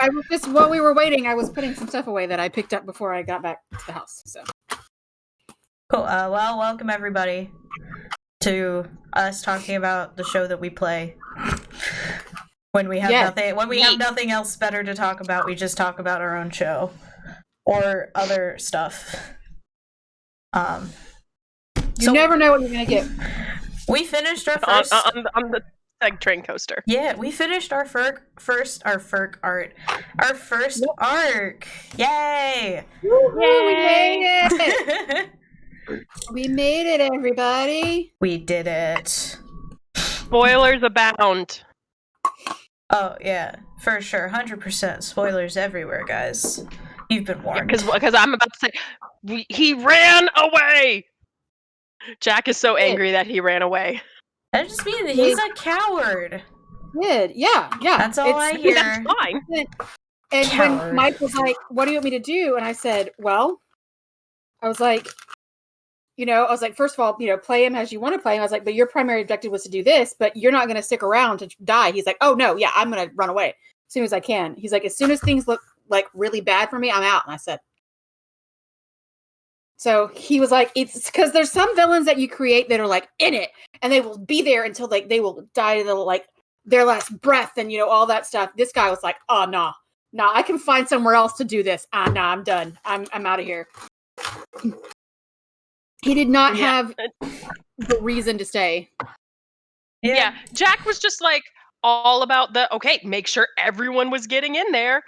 I was just while we were waiting, I was putting some stuff away that I picked up before I got back to the house. So cool. Well, welcome everybody to us talking about the show that we play. When we have nothing else better to talk about, we just talk about our own show or other stuff. You never know what you're gonna get. We finished our first on the Seg Train coaster. Yeah, we finished our first arc. Yay! Woo-hoo, we made it! We made it, everybody. We did it. Spoilers abound. Oh yeah, for sure, 100% spoilers everywhere, guys. You've been warned. Because I'm about to say, he ran away. Jack is so angry that he ran away. That just means that he's a coward. Yeah. That's all I hear. That's fine. And Coward. when Mike was like, "What do you want me to do?" and I said, "Well," I was like, first of all, play him as you want to play him. I was like, but your primary objective was to do this, but you're not going to stick around to die. He's like, oh no, yeah, I'm going to run away as soon as I can. He's like, as soon as things look like really bad for me, I'm out. And I said, so he was like, it's because there's some villains that you create that are like in it and they will be there until they will die to their last breath and all that stuff. This guy was like, oh no, I can find somewhere else to do this. No, I'm done. I'm out of here. He did not have the reason to stay. Yeah, Jack was just like all about make sure everyone was getting in there.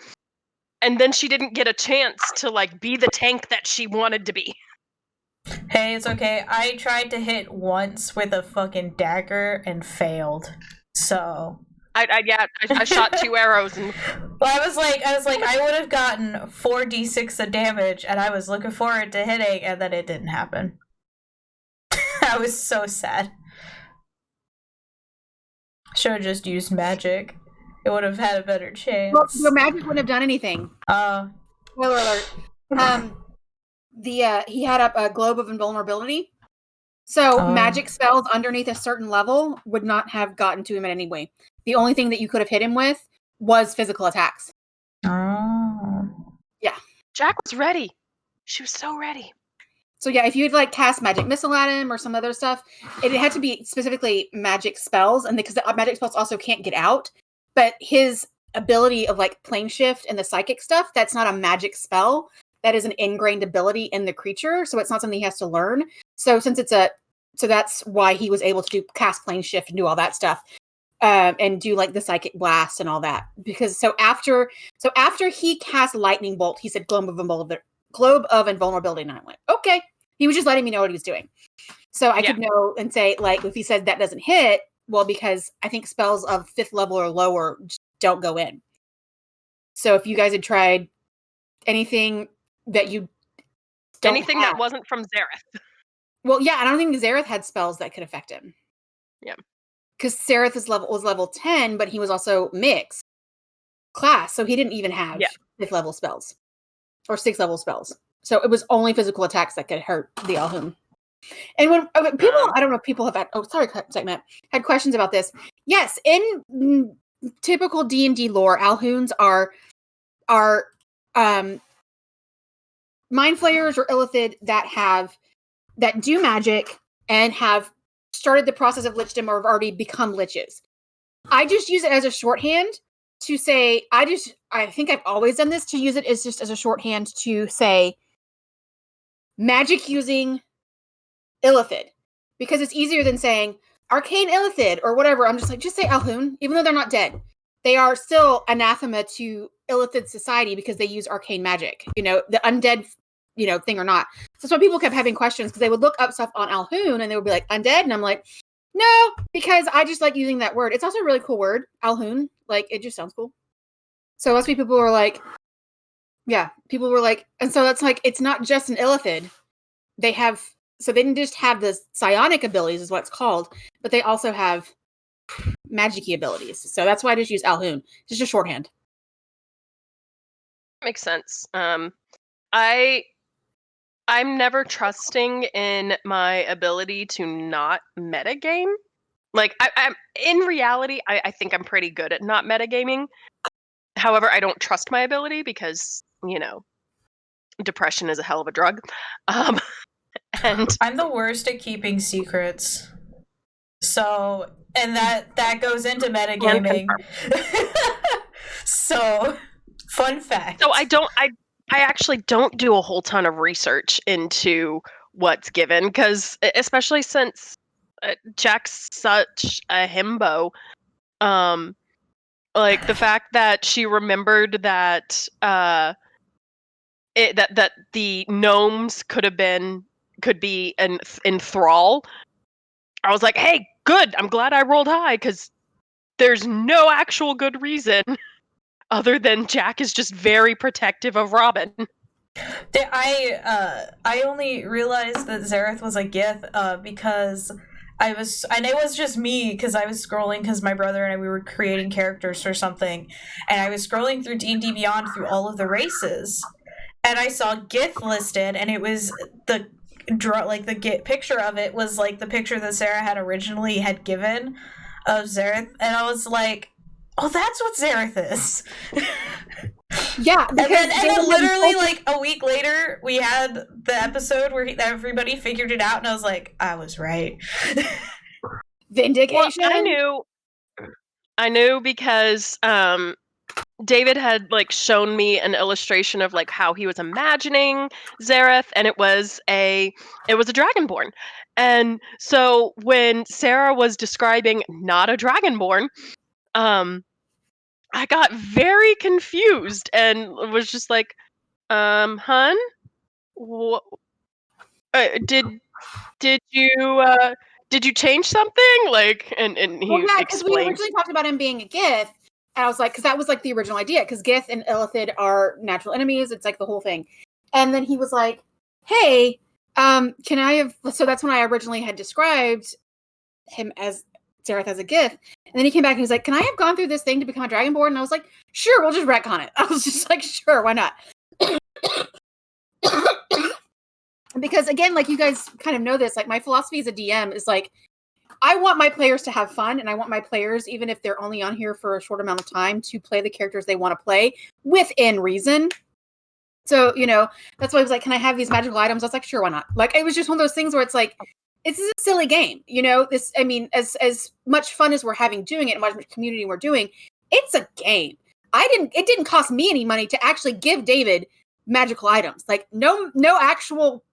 And then she didn't get a chance to be the tank that she wanted to be. Hey, it's okay. I tried to hit once with a fucking dagger and failed. So I shot 2 arrows and well, I was like I would have gotten 4d6 of damage and I was looking forward to hitting and then it didn't happen. I was so sad. Should have just used magic. It would have had a better chance. Well, your magic wouldn't have done anything. Spoiler alert. He had up a globe of invulnerability. So magic spells underneath a certain level would not have gotten to him in any way. The only thing that you could have hit him with was physical attacks. Oh. Yeah. Jack was ready. She was so ready. So yeah, if you'd cast magic missile at him or some other stuff, it had to be specifically magic spells, and because the magic spells also can't get out. But his ability of plane shift and the psychic stuff, that's not a magic spell. That is an ingrained ability in the creature, so it's not something he has to learn. So so that's why he was able to cast plane shift and do all that stuff, and do the psychic blast and all that. Because after he cast lightning bolt, he said globe of invulnerability, and I went, okay. He was just letting me know what he was doing. So I could know and say, if he said that doesn't hit, well, because I think spells of 5th level or lower don't go in. So if you guys had tried anything that you that wasn't from Zareth. Well, yeah, I don't think Zareth had spells that could affect him. Yeah. Because Zareth was level 10, but he was also mixed class, so he didn't even have 5th level spells. Or 6th level spells. So it was only physical attacks that could hurt the Alhun. And when people, I don't know if people have had questions about this. Yes, in typical D&D lore, Alhuns are mind flayers or illithid that do magic and have started the process of lichdom or have already become liches. I just use it as a shorthand to say, I think I've always done this, to use it just as a shorthand to say magic using illithid, because it's easier than saying arcane illithid or whatever. I'm just say Alhun, even though they're not dead. They are still anathema to illithid society because they use arcane magic, the undead, thing or not. So that's why people kept having questions, because they would look up stuff on Alhun and they would be like, undead? And I'm like, no, because I just like using that word. It's also a really cool word, Alhun. It just sounds cool. So that's why people were like, and so that's it's not just an illithid. They didn't just have the psionic abilities is what it's called, but they also have magic-y abilities. So that's why I just use Alhun. Just a shorthand. Makes sense. I'm never trusting in my ability to not metagame. I'm in reality, I think I'm pretty good at not metagaming. However, I don't trust my ability because, depression is a hell of a drug. And I'm the worst at keeping secrets. So, and that goes into metagaming. So, fun fact. So I actually don't do a whole ton of research into what's given, because especially since Jack's such a himbo, like the fact that she remembered that that the gnomes could be in thrall. I was like, hey, good. I'm glad I rolled high, because there's no actual good reason other than Jack is just very protective of Robin. I only realized that Zareth was a Gith because and it was just me because I was scrolling because my brother and I, we were creating characters or something, and I was scrolling through D&D Beyond through all of the races, and I saw Gith listed, and it was the picture of it was like the picture that Sarah had given of Zareth, and I was like, oh, that's what Zareth is. Yeah, and then literally like a week later, we had the episode where everybody figured it out, and I was like, I was right. Vindication. Well, I knew because David had like shown me an illustration of like how he was imagining Zareth, and it was a dragonborn. And so when Sarah was describing not a dragonborn, I got very confused and was just like, hun, did you change something? Like, and he because we originally talked about him being a Gith, and I was like, because that was like the original idea, because Gith and Illithid are natural enemies. It's like the whole thing. And then he was like, hey, can I have? So that's when I originally had described him as Zareth as a Gith. And then he came back and he's like, can I have gone through this thing to become a Dragonborn? And I was like, sure, we'll just retcon it. I was just like, sure, why not? Because again, like you guys kind of know this, like my philosophy as a DM is like, I want my players to have fun, and I want my players, even if they're only on here for a short amount of time, to play the characters they want to play within reason. So, that's why I was like, can I have these magical items? I was like, sure, why not? Like, it was just one of those things where it's like, it's a silly game, this, I mean, as much fun as we're having doing it and much community we're doing, it's a game. It didn't cost me any money to actually give David magical items. Like no actual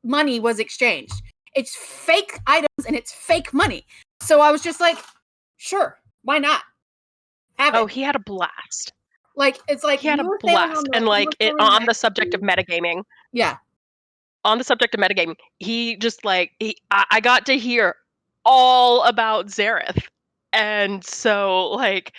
money was exchanged. It's fake items and it's fake money. So I was just like, sure, why not? Have it. Oh, he had a blast. Like, it's like he had a blast. And like on the subject of metagaming. Yeah. On the subject of metagaming, he just like I got to hear all about Zareth. And so like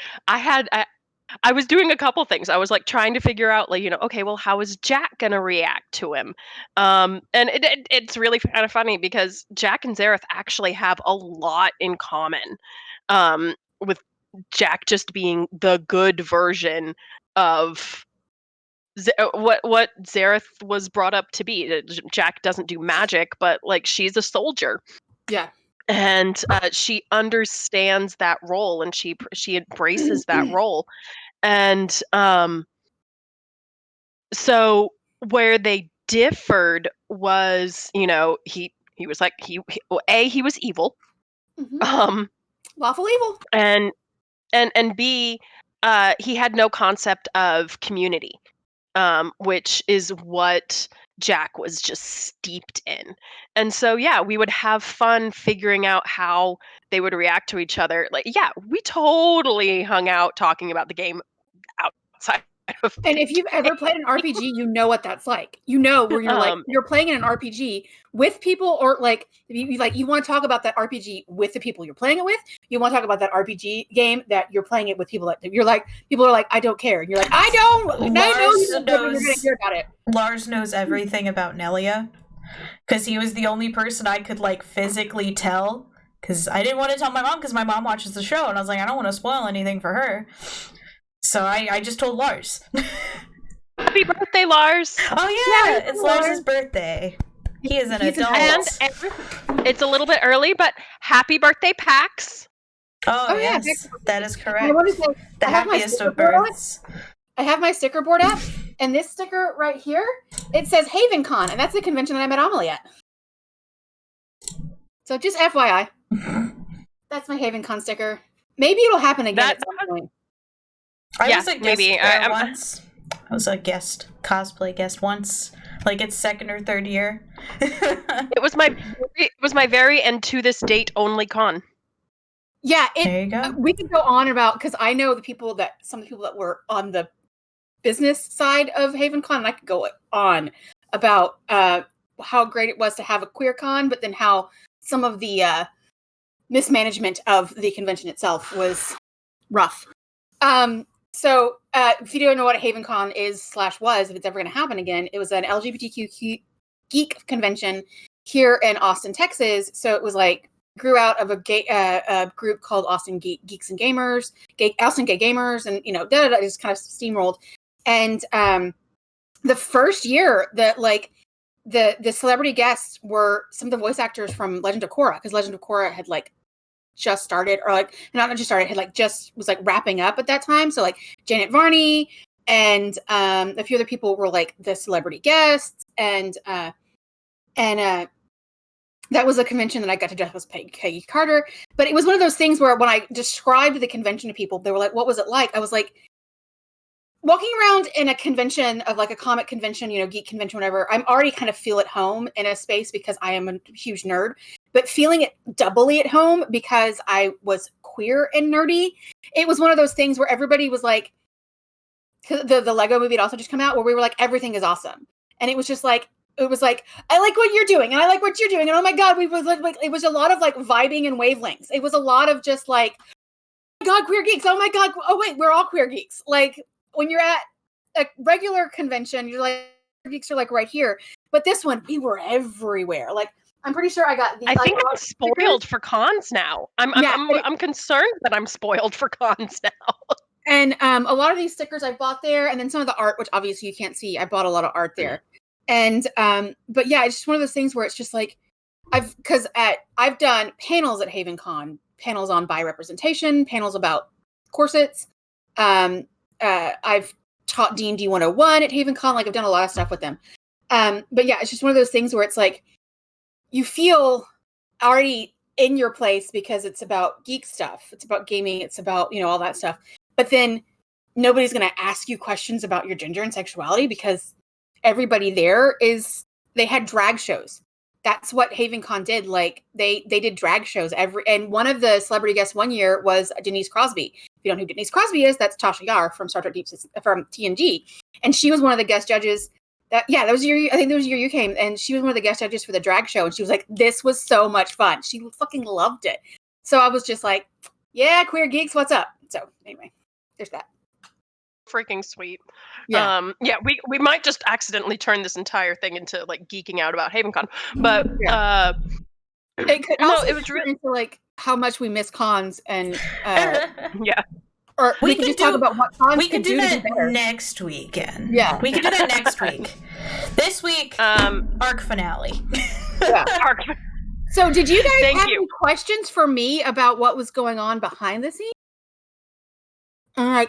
I was doing a couple things. I was like trying to figure out like, okay, well, how is Jack gonna react to him? And it's really kind of funny because Jack and Zareth actually have a lot in common. With Jack just being the good version of what Zareth was brought up to be. Jack doesn't do magic, but like she's a soldier. Yeah. And she understands that role, and she embraces that role. And so where they differed was, he was like he was evil, lawful evil, and B, he had no concept of community, which is what Jack was just steeped in. And so, yeah, we would have fun figuring out how they would react to each other. Like, yeah, we totally hung out talking about the game outside of and if you've ever played an RPG, you know what that's like. Where you're like, you're playing in an RPG with people, or like, you want to talk about that RPG with the people you're playing it with. You want to talk about that RPG game that you're playing it with people that you're like, people are like, I don't care. And you're like, I don't. You're going to hear about it. Lars knows everything about Nelia because he was the only person I could like physically tell, because I didn't want to tell my mom because my mom watches the show, and I was like, I don't want to spoil anything for her. So I just told Lars. Happy birthday, Lars! Oh yeah, it's Lars' birthday. He is an adult. And it's a little bit early, but happy birthday, Pax! Oh yes, that is correct. The happiest of births. I have my sticker board up, and this sticker right here, it says HavenCon, and that's the convention that I met Amelie at. So just FYI. That's my HavenCon sticker. Maybe it'll happen again at some point. I was a guest once. I was a cosplay guest once, like its second or third year. It was my very and to this date only con. Yeah, there you go. We could go on about, because I know some of the people that were on the business side of HavenCon, and I could go on about how great it was to have a queer con, but then how some of the mismanagement of the convention itself was rough. So if you don't know what a HavenCon is/was, if it's ever going to happen again, it was an LGBTQ geek convention here in Austin, Texas. So it was like grew out of a group called Austin Geeks and Gamers, Austin Gay Gamers, and just kind of steamrolled. And the first year that the celebrity guests were some of the voice actors from Legend of Korra, because Legend of Korra had just started, or not just started, had just was wrapping up at that time. So Janet Varney and a few other people were the celebrity guests, and that was a convention that I got to dress with Peggy Carter. But it was one of those things where when I described the convention to people, they were like, "What was it like?" I was like, walking around in a convention of a comic convention, geek convention, whatever, I'm already kind of feel at home in a space because I am a huge nerd, but feeling it doubly at home because I was queer and nerdy. It was one of those things where everybody was like, the Lego movie had also just come out, where we were like, everything is awesome. And it was just I like what you're doing, and I like what you're doing, and oh my god, it was a lot of vibing and wavelengths. It was a lot of just oh my god, queer geeks, oh my god, oh wait, we're all queer geeks. When you're at a regular convention, you're geeks are right here, but this one, we were everywhere. I'm pretty sure I got the. I think I'm spoiled for cons now. I'm concerned that I'm spoiled for cons now. And a lot of these stickers I bought there, and then some of the art, which obviously you can't see, I bought a lot of art there. And but yeah, it's just one of those things where it's just I've done panels at HavenCon, panels on bi representation, panels about corsets. I've taught D&D 101 at HavenCon. I've done a lot of stuff with them. But yeah, it's just one of those things where it's you feel already in your place because it's about geek stuff. It's about gaming. It's about, all that stuff. But then nobody's going to ask you questions about your gender and sexuality because everybody there they had drag shows. That's what HavenCon did. They did drag shows and one of the celebrity guests one year was Denise Crosby. If you don't know who Denise Crosby is, that's Tasha Yar from Star Trek from TNG. And she was one of the guest judges that was the year, I think that was the year you came, and she was one of the guest judges for the drag show. And she was like, this was so much fun. She fucking loved it. So I was just like, yeah, queer geeks, what's up? So anyway, there's that. Freaking sweet. Yeah. We might just accidentally turn this entire thing into geeking out about HavenCon, but it could also it was really into how much we miss cons, and yeah, or we could just talk about what cons we could do that better next weekend. Yeah, we could do that next week. This week, arc finale. Yeah. So did you guys have any questions for me about what was going on behind the scenes?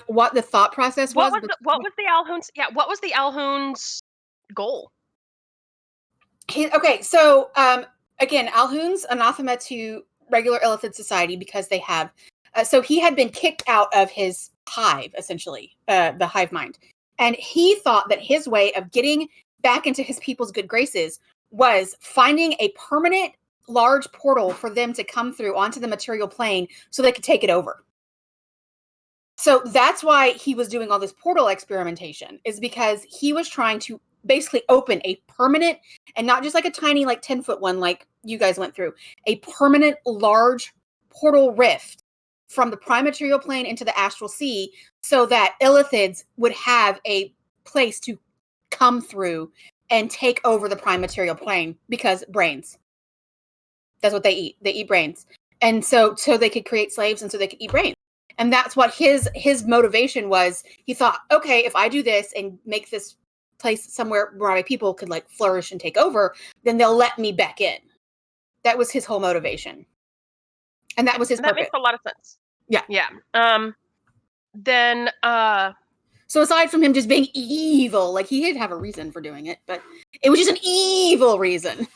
What the thought process was? What was the Alhoons? Yeah, what was the Alhoons' goal? Okay, so again, Alhoon's anathema to regular Illithid society because they have. So he had been kicked out of his hive, essentially, the hive mind, and he thought that his way of getting back into his people's good graces was finding a permanent large portal for them to come through onto the material plane so they could take it over. So that's why he was doing all this portal experimentation, is because he was trying to basically open a permanent, and not just a tiny 10-foot one like you guys went through, a permanent large portal rift from the prime material plane into the astral sea so that Illithids would have a place to come through and take over the prime material plane, because brains. That's what they eat. They eat brains. And so they could create slaves, and so they could eat brains. And that's what his motivation was. He thought, okay, if I do this and make this place somewhere where my people could flourish and take over, then they'll let me back in. That was his whole motivation. And that was his purpose. That makes a lot of sense. Yeah. Yeah. Then So aside from him just being evil, like he did have a reason for doing it, but it was just an evil reason.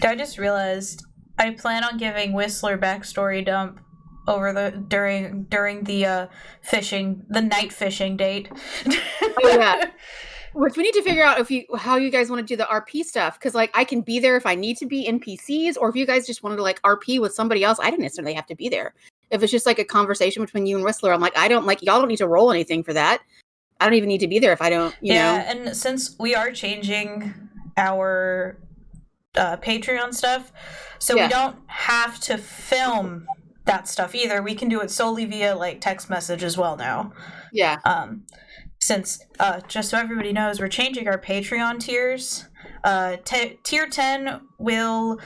I just realized I plan on giving Whistler backstory dump over during the night fishing date. Oh yeah. Which we need to figure out how you guys want to do the RP stuff, because like I can be there if I need to be NPCs, or if you guys just wanted to like RP with somebody else, I didn't necessarily have to be there. If it's just like a conversation between you and Whistler, I'm like, I don't like y'all don't need to roll anything for that. I don't even need to be there if I don't, you know. Yeah, and since we are changing our Patreon stuff, so we don't have to film that stuff either. We can do it solely via like text message as well now. Yeah. Since just so everybody knows, we're changing our Patreon tiers. Tier 10 you'll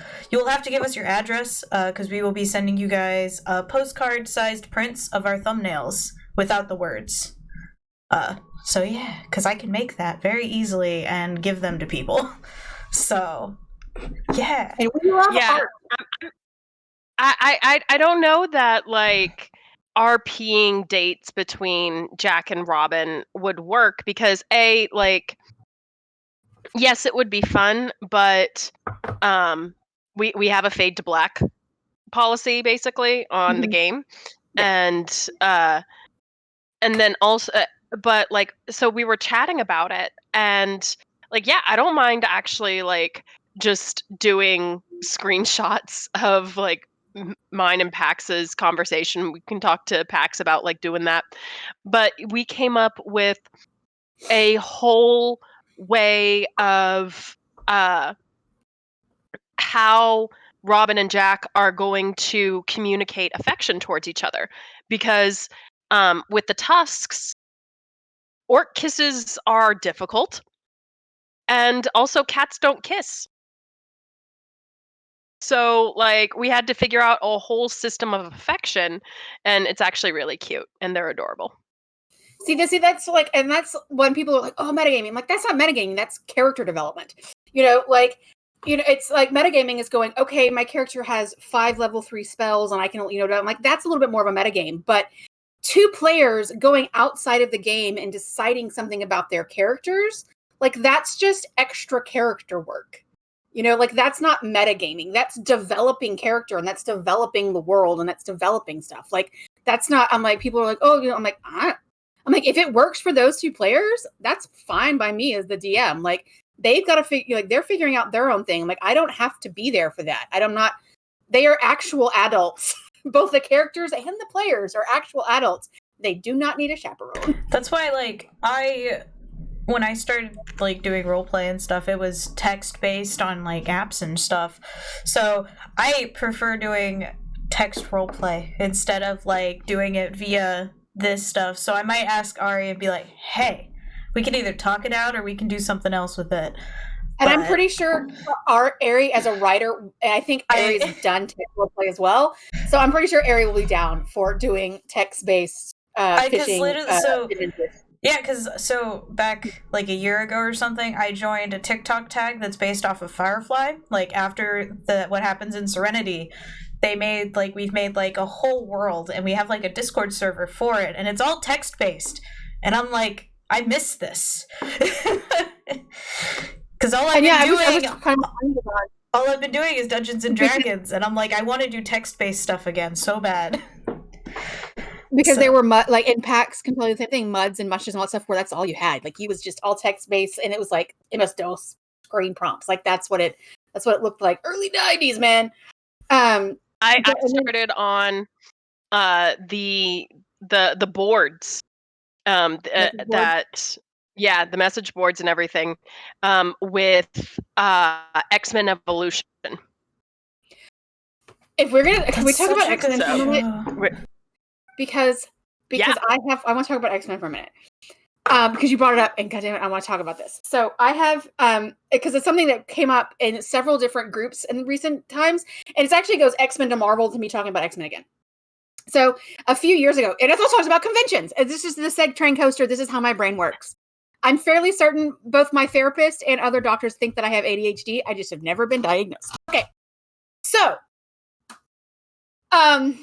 have to give us your address because we will be sending you guys postcard-sized prints of our thumbnails without the words. So yeah, because I can make that very easily and give them to people. So yeah, and we love art. I don't know that like RPing dates between Jack and Robin would work because like yes, it would be fun, but we have a fade to black policy basically on the game, and then also, but like so we were chatting about it, and like yeah, I don't mind actually like just doing screenshots of like mine and Pax's conversation. We can talk to Pax about like doing that, but we came up with a whole way of how Robin and Jack are going to communicate affection towards each other, because with the tusks, orc kisses are difficult, and also cats don't kiss. So, like, we had to figure out a whole system of affection, and it's actually really cute, and they're adorable. See, that's like, and that's when people are like, "Oh, metagaming." I'm like, that's not metagaming. That's character development. You know, like, it's like metagaming is going, okay, my character has 5 level 3 spells, and I can, I'm like, that's a little bit more of a metagame. But 2 players going outside of the game and deciding something about their characters, like, that's just extra character work. Like that's not metagaming. That's developing character, and that's developing the world, and that's developing stuff. Like that's not. I'm like, people are like, oh, I'm like, if it works for those 2 players, that's fine by me as the DM. Like they've got to figure, like they're figuring out their own thing. I'm like, I don't have to be there for that. They are actual adults. Both the characters and the players are actual adults. They do not need a chaperone. That's why, like, when I started like doing roleplay and stuff, it was text based on like apps and stuff. So I prefer doing text roleplay instead of like doing it via this stuff. So I might ask Ari and be like, "Hey, we can either talk it out or we can do something else with it." And I'm pretty sure Ari as a writer, and I think Ari's done text roleplay as well. So I'm pretty sure Ari will be down for doing text based fishing. Yeah, because so back like a year ago or something, I joined a TikTok tag that's based off of Firefly. Like after what happens in Serenity, we've made like a whole world, and we have like a Discord server for it, and it's all text based. And I'm like, I miss this because all I've been doing is Dungeons and Dragons, and I'm like, I want to do text based stuff again so bad. Because they were like in Pax can tell you the same thing, muds and mushes and all that stuff, where that's all you had. Like he was just all text based, and it was like MS-DOS screen prompts. Like that's what it looked like. Early 90s, man. I started on the boards. The message boards and everything with X-Men Evolution. If we're gonna, can we talk about X-Men for a minute? Because I want to talk about X-Men for a minute. Because you brought it up, and goddamn it, I want to talk about this. So I have, because it's something that came up in several different groups in recent times, and it actually goes X-Men to Marvel to me talking about X-Men again. So a few years ago, and it also talks about conventions. And this is the Seg Train Coaster. This is how my brain works. I'm fairly certain both my therapist and other doctors think that I have ADHD. I just have never been diagnosed. Okay. So, and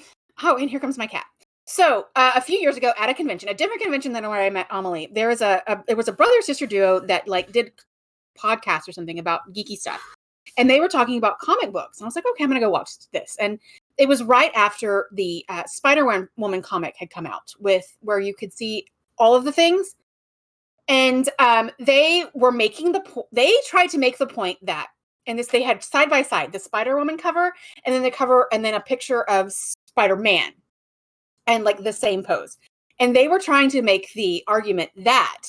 here comes my cat. So a few years ago at a convention, a different convention than where I met Amelie, there was a brother sister duo that like did podcasts or something about geeky stuff, and they were talking about comic books. And I was like, okay, I'm gonna go watch this. And it was right after the Spider-Woman comic had come out, where you could see all of the things, and they were making they tried to make the point that, and this, they had side by side the Spider-Woman cover and then the cover and then a picture of Spider-Man. And like the same pose. And they were trying to make the argument that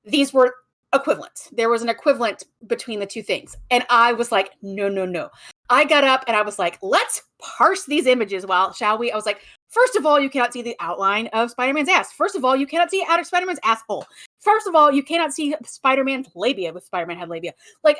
these were equivalent. There was an equivalent between the two things. And I was like, no. I got up and I was like, let's parse these images, shall we? I was like, first of all, you cannot see the outline of Spider-Man's ass. First of all, you cannot see out of Spider-Man's asshole. First of all, you cannot see Spider-Man's labia with Spider-Man had labia. Like,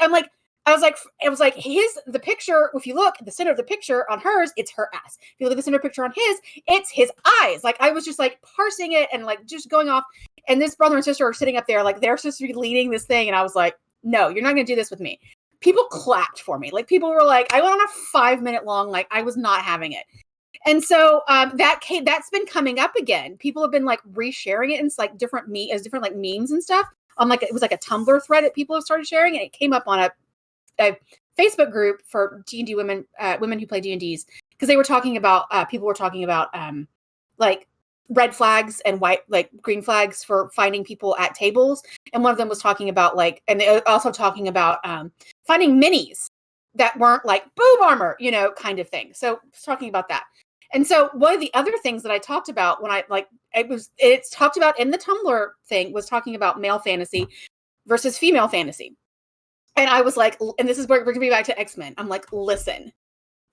I was like, the picture, if you look at the center of the picture on hers, it's her ass. If you look at the center picture on his, it's his eyes. Like, I was just like parsing it and like just going off. And this brother and sister are sitting up there, like they're supposed to be leading this thing. And I was like, no, you're not going to do this with me. People clapped for me. Like, people were like, I went on a 5-minute long, like I was not having it. And so that's been coming up again. People have been like resharing it in like different like memes and stuff. It was like a Tumblr thread that people have started sharing, and it came up on a Facebook group for D&D women who play D&Ds, because they were talking about people were talking about like red flags and green flags for finding people at tables, and one of them was talking about and they also talking about finding minis that weren't like boob armor, kind of thing. So talking about that. And so one of the other things that I talked about when it's talked about in the Tumblr thing was talking about male fantasy versus female fantasy. And I was like, and this is where we're going to be back to X-Men. I'm like, listen,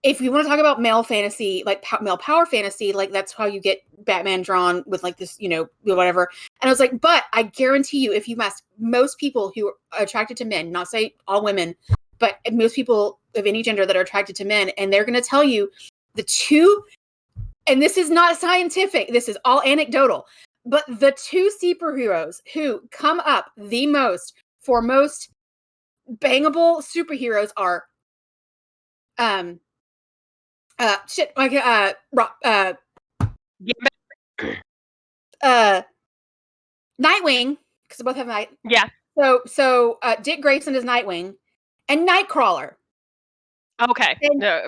if you want to talk about male fantasy, like male power fantasy, like that's how you get Batman drawn with like this, whatever. And I was like, but I guarantee you, if you ask most people who are attracted to men, not say all women, but most people of any gender that are attracted to men, and they're going to tell you the two, and this is not scientific, this is all anecdotal, but the two superheroes who come up the most for most bangable superheroos are Nightwing, because they both have night. Yeah. So Dick Grayson is Nightwing, and Nightcrawler. Okay. No.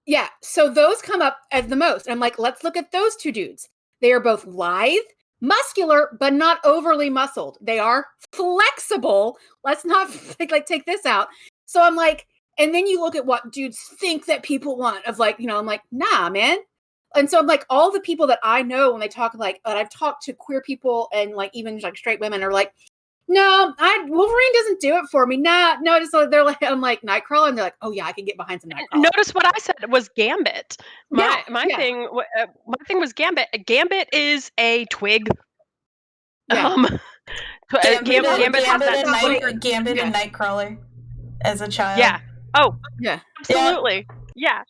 Yeah. So those come up as the most. I'm like, let's look at those two dudes. They are both lithe, muscular, but not overly muscled. They are flexible. Let's not take this out. So I'm like, and then you look at what dudes think that people want of I'm like, nah, man. And so I'm like, all the people that I know when they talk that I've talked to queer people and even straight women are like, no, Wolverine doesn't do it for me. Nah, no, they're like, I'm like Nightcrawler, and they're like, oh yeah, I can get behind some Nightcrawler. Notice what I said was Gambit. My thing was Gambit. Gambit is a twig. Yeah. Gambit and Nightcrawler as a child. Yeah. Oh, yeah. Absolutely. Yeah.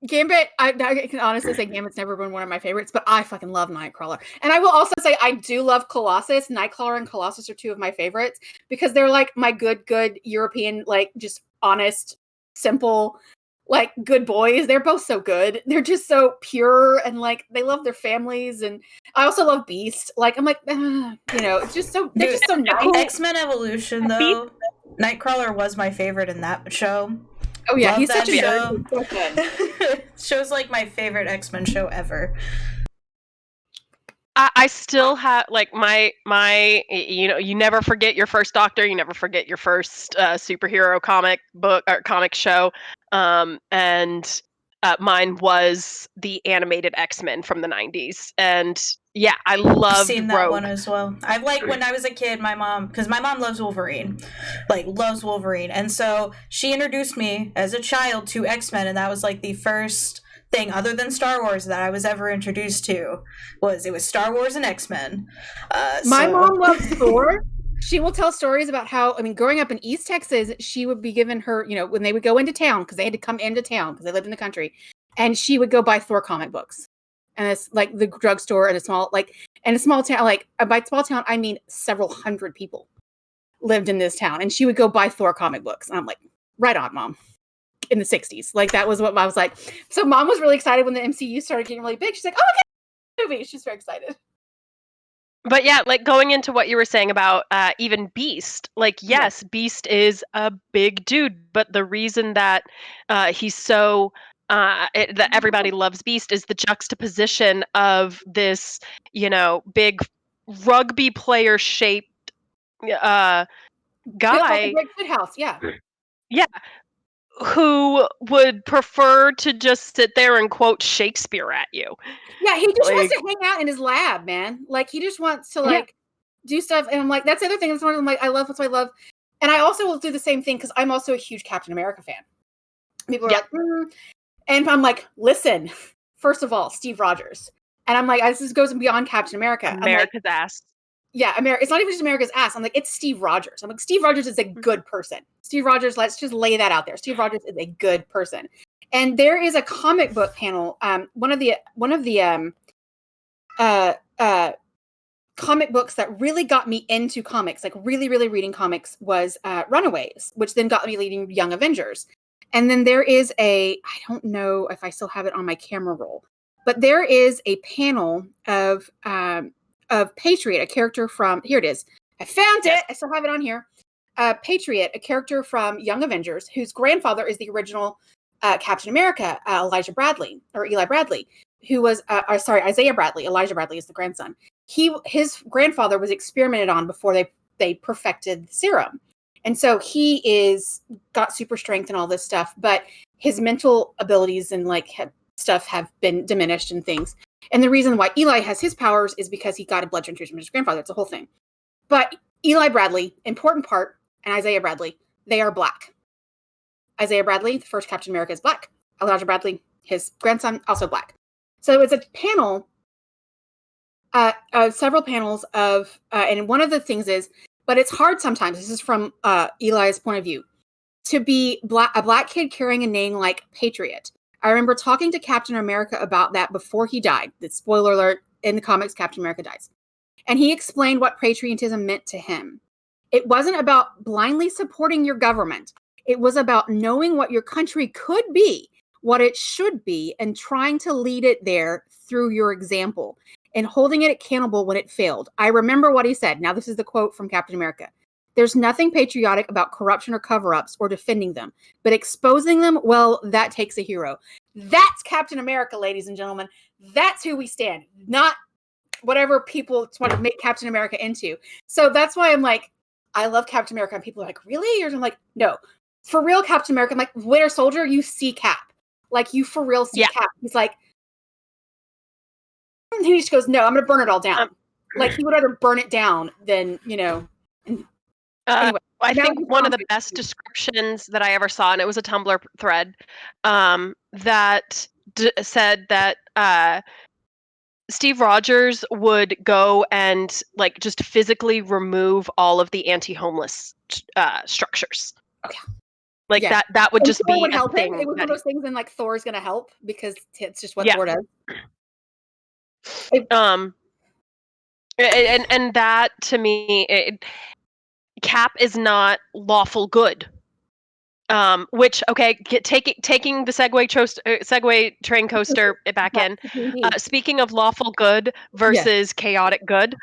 Gambit, I can honestly say Gambit's never been one of my favorites, but I fucking love Nightcrawler. And I will also say I do love Colossus. Nightcrawler and Colossus are two of my favorites because they're like my good European, just honest, simple, good boys. They're both so good. They're just so pure and they love their families. And I also love Beast. I'm like, it's just so, they're just so nice. X-Men Evolution, though, Nightcrawler was my favorite in that show. Oh yeah, love he's such a show. Show's my favorite X-Men show ever. I still have my you never forget your first Doctor, you never forget your first superhero comic book or comic show, and mine was the animated X-Men from the 90s, and yeah, I loved seen that one as well. I've when I was a kid, my mom loves Wolverine, loves Wolverine, and so she introduced me as a child to X-Men, and that was the first thing other than Star Wars that I was ever introduced to. It was Star Wars and X-Men. My mom loves Thor. She will tell stories about how, growing up in East Texas, she would be given her, when they would go into town, because they had to come into town because they lived in the country, and she would go buy Thor comic books. And it's the drugstore in a small, in a small town, by small town, I mean several hundred people lived in this town. And she would go buy Thor comic books. And I'm like, right on, Mom. In the 60s. That was what I was like. So Mom was really excited when the MCU started getting really big. She's like, oh, okay. movie. She's very excited. But yeah, like going into what you were saying about even Beast, like yes, Beast is a big dude, but the reason that he's so that everybody loves Beast is the juxtaposition of this, big rugby player shaped guy, built like a big house. Yeah, who would prefer to just sit there and quote Shakespeare at you. Yeah, he just wants to hang out in his lab, man. Like he just wants to do stuff. And I'm like, that's the other thing. That's one of them. Like, I love what's I love. And I also will do the same thing because I'm also a huge Captain America fan. People are like, and I'm like, listen, first of all, Steve Rogers. And I'm like, this goes beyond Captain America. America's ass. Yeah, it's not even just America's ass. I'm like, it's Steve Rogers. I'm like, Steve Rogers is a good person. Steve Rogers, let's just lay that out there. Steve Rogers is a good person. And there is a comic book panel. One of the comic books that really got me into comics, like really, really reading comics, was Runaways, which then got me reading Young Avengers. And then there is I don't know if I still have it on my camera roll, but there is a panel of Patriot, a character from, here it is. I found it. I still have it on here. Patriot, a character from Young Avengers, whose grandfather is the original Captain America, Eli Bradley, who was, Isaiah Bradley. Elijah Bradley is the grandson. His grandfather was experimented on before they perfected the serum. And so he got super strength and all this stuff, but his mental abilities and stuff have been diminished and things. And the reason why Eli has his powers is because he got a blood transfusion from his grandfather. It's a whole thing. But Eli Bradley, important part, and Isaiah Bradley, they are black. Isaiah Bradley, the first Captain America, is black. Elijah Bradley, his grandson, also black. So it's a panel, several panels of, and one of the things is, but it's hard sometimes, this is from Eli's point of view, to be a black kid carrying a name like Patriot. I remember talking to Captain America about that before he died. The spoiler alert, in the comics, Captain America dies. And he explained what patriotism meant to him. It wasn't about blindly supporting your government. It was about knowing what your country could be, what it should be, and trying to lead it there through your example and holding it accountable when it failed. I remember what he said. Now, this is the quote from Captain America. There's nothing patriotic about corruption or cover-ups or defending them, but exposing them, well, that takes a hero. That's Captain America, ladies and gentlemen. That's who we stand, not whatever people want to make Captain America into. So that's why I'm like, I love Captain America. And people are like, really? Or I'm like, no. For real, Captain America, I'm like, Winter Soldier, you see Cap. Like, you for real see Cap. He's like, and he just goes, no, I'm going to burn it all down. Like, he would rather burn it down than, anyway. I think one of the best descriptions that I ever saw, and it was a Tumblr thread, that said that Steve Rogers would go and just physically remove all of the anti-homeless structures. Okay. That would just be would help him. It was one of those things, and Thor's going to help because it's just what Thor does. And that to me, Cap is not lawful good. Which taking the Segway train coaster back in. Speaking of lawful good versus chaotic good,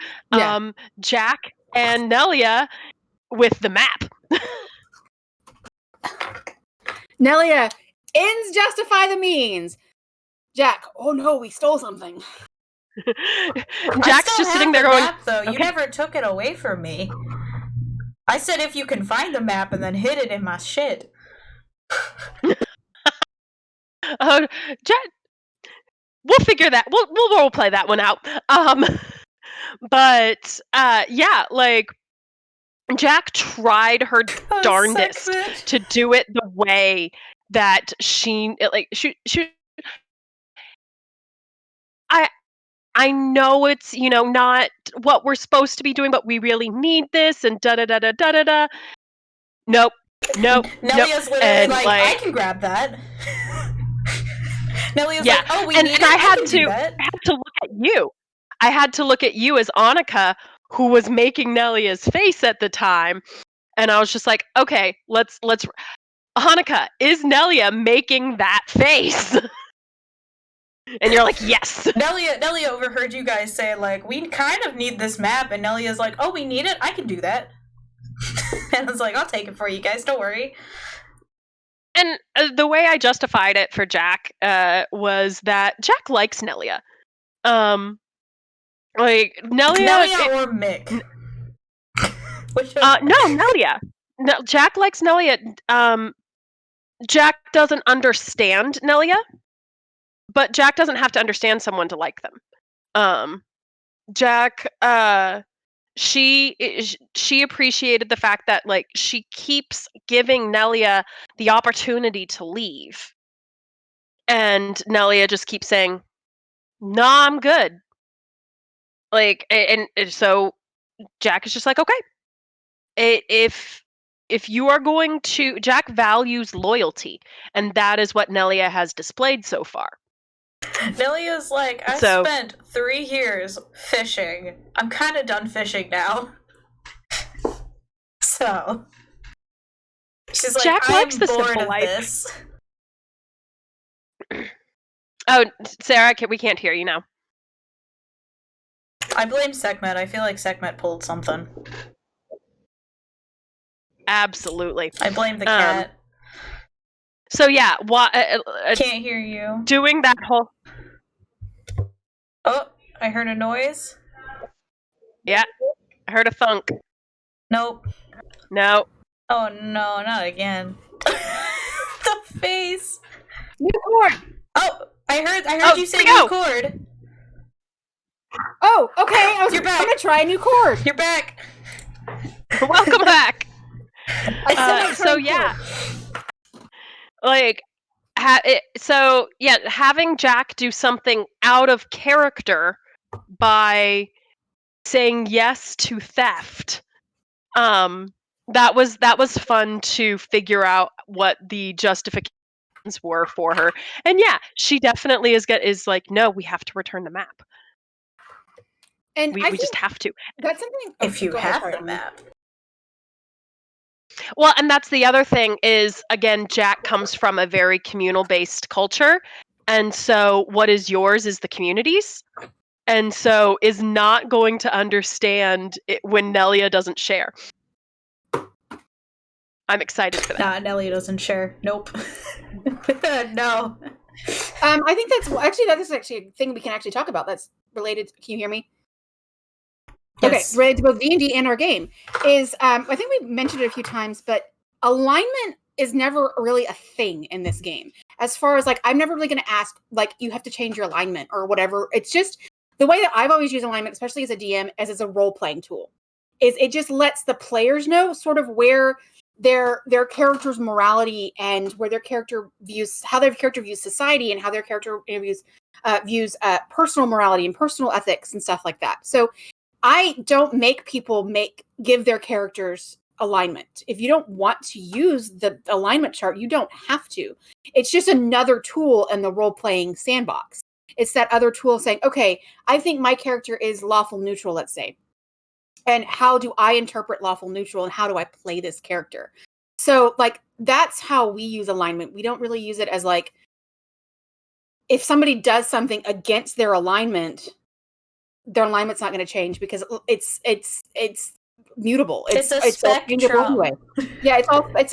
Jack and Nelia with the map. Nelia, ends justify the means. Jack, oh no, we stole something. Jack's just sitting there going, map, though. Okay. You never took it away from me. I said if you can find the map and then hid it in my shit. Jack, we'll figure that. We'll role play that one out. But Jack tried her darndest to do it the way that she. I know it's not what we're supposed to be doing, but we really need this and da da da da da da da. Nope. Nelia's literally like, I can grab that. Nelia's like, oh, we need it. I had to look at you. I had to look at you as Annika, who was making Nelia's face at the time, and I was just like, okay, let's. Annika, is Nelia making that face? And you're like, yes. Nelia overheard you guys say, like, we kind of need this map, and Nelia's like, oh, we need it? I can do that. And I was like, I'll take it for you guys, don't worry. And the way I justified it for Jack was that Jack likes Nelia. Like, Nelia or Mick? No, Nelia. No, Jack likes Nelia. Jack doesn't understand Nelia, but Jack doesn't have to understand someone to like them. Jack, she appreciated the fact that, like, she keeps giving Nelia the opportunity to leave, and Nelia just keeps saying, "Nah, I'm good." Like, and so Jack is just like, okay, if you are going to, Jack values loyalty, and that is what Nelia has displayed so far. Nelia's like, I spent 3 years fishing. I'm kind of done fishing now. So she's like, Jack likes the bored simple of life. This. Oh, Sarah, we can't hear you now. I blame Sekhmet. I feel like Sekhmet pulled something. Absolutely. I blame the cat. So yeah, can't hear you. Doing that whole. Oh, I heard a noise. Yeah, I heard a thunk. Nope. No. Oh no, not again. The face. New cord. Oh, I heard you say new cord. Oh, okay. You're back. I'm gonna try a new cord. You're back. Welcome back. So yeah, like, having Jack do something out of character by saying yes to theft. That was fun to figure out what the justifications were for her, and yeah, she definitely is like, no, we have to return the map. And we just have to. That's something. If you have the map. Well, and that's the other thing is, again, Jack comes from a very communal-based culture, and so what is yours is the community's, and so is not going to understand it when Nelia doesn't share. I'm excited for that. Nah, Nelia doesn't share. Nope. No. I think that is actually a thing we can actually talk about. That's related. Can you hear me? Yes. Okay, related to both D&D and our game is, I think we've mentioned it a few times, but alignment is never really a thing in this game. As far as, like, I'm never really going to ask, like, you have to change your alignment or whatever. It's just the way that I've always used alignment, especially as a DM, as a role-playing tool, is it just lets the players know sort of where their character's morality and where their character views, how their character views society and how their character views personal morality and personal ethics and stuff like that. So I don't make people give their characters alignment. If you don't want to use the alignment chart, you don't have to. It's just another tool in the role-playing sandbox. It's that other tool saying, okay, I think my character is lawful neutral, let's say. And how do I interpret lawful neutral and how do I play this character? So, like, that's how we use alignment. We don't really use it as, like, if somebody does something against their alignment's not going to change because it's mutable. It's a spectrum. Anyway. Yeah, it's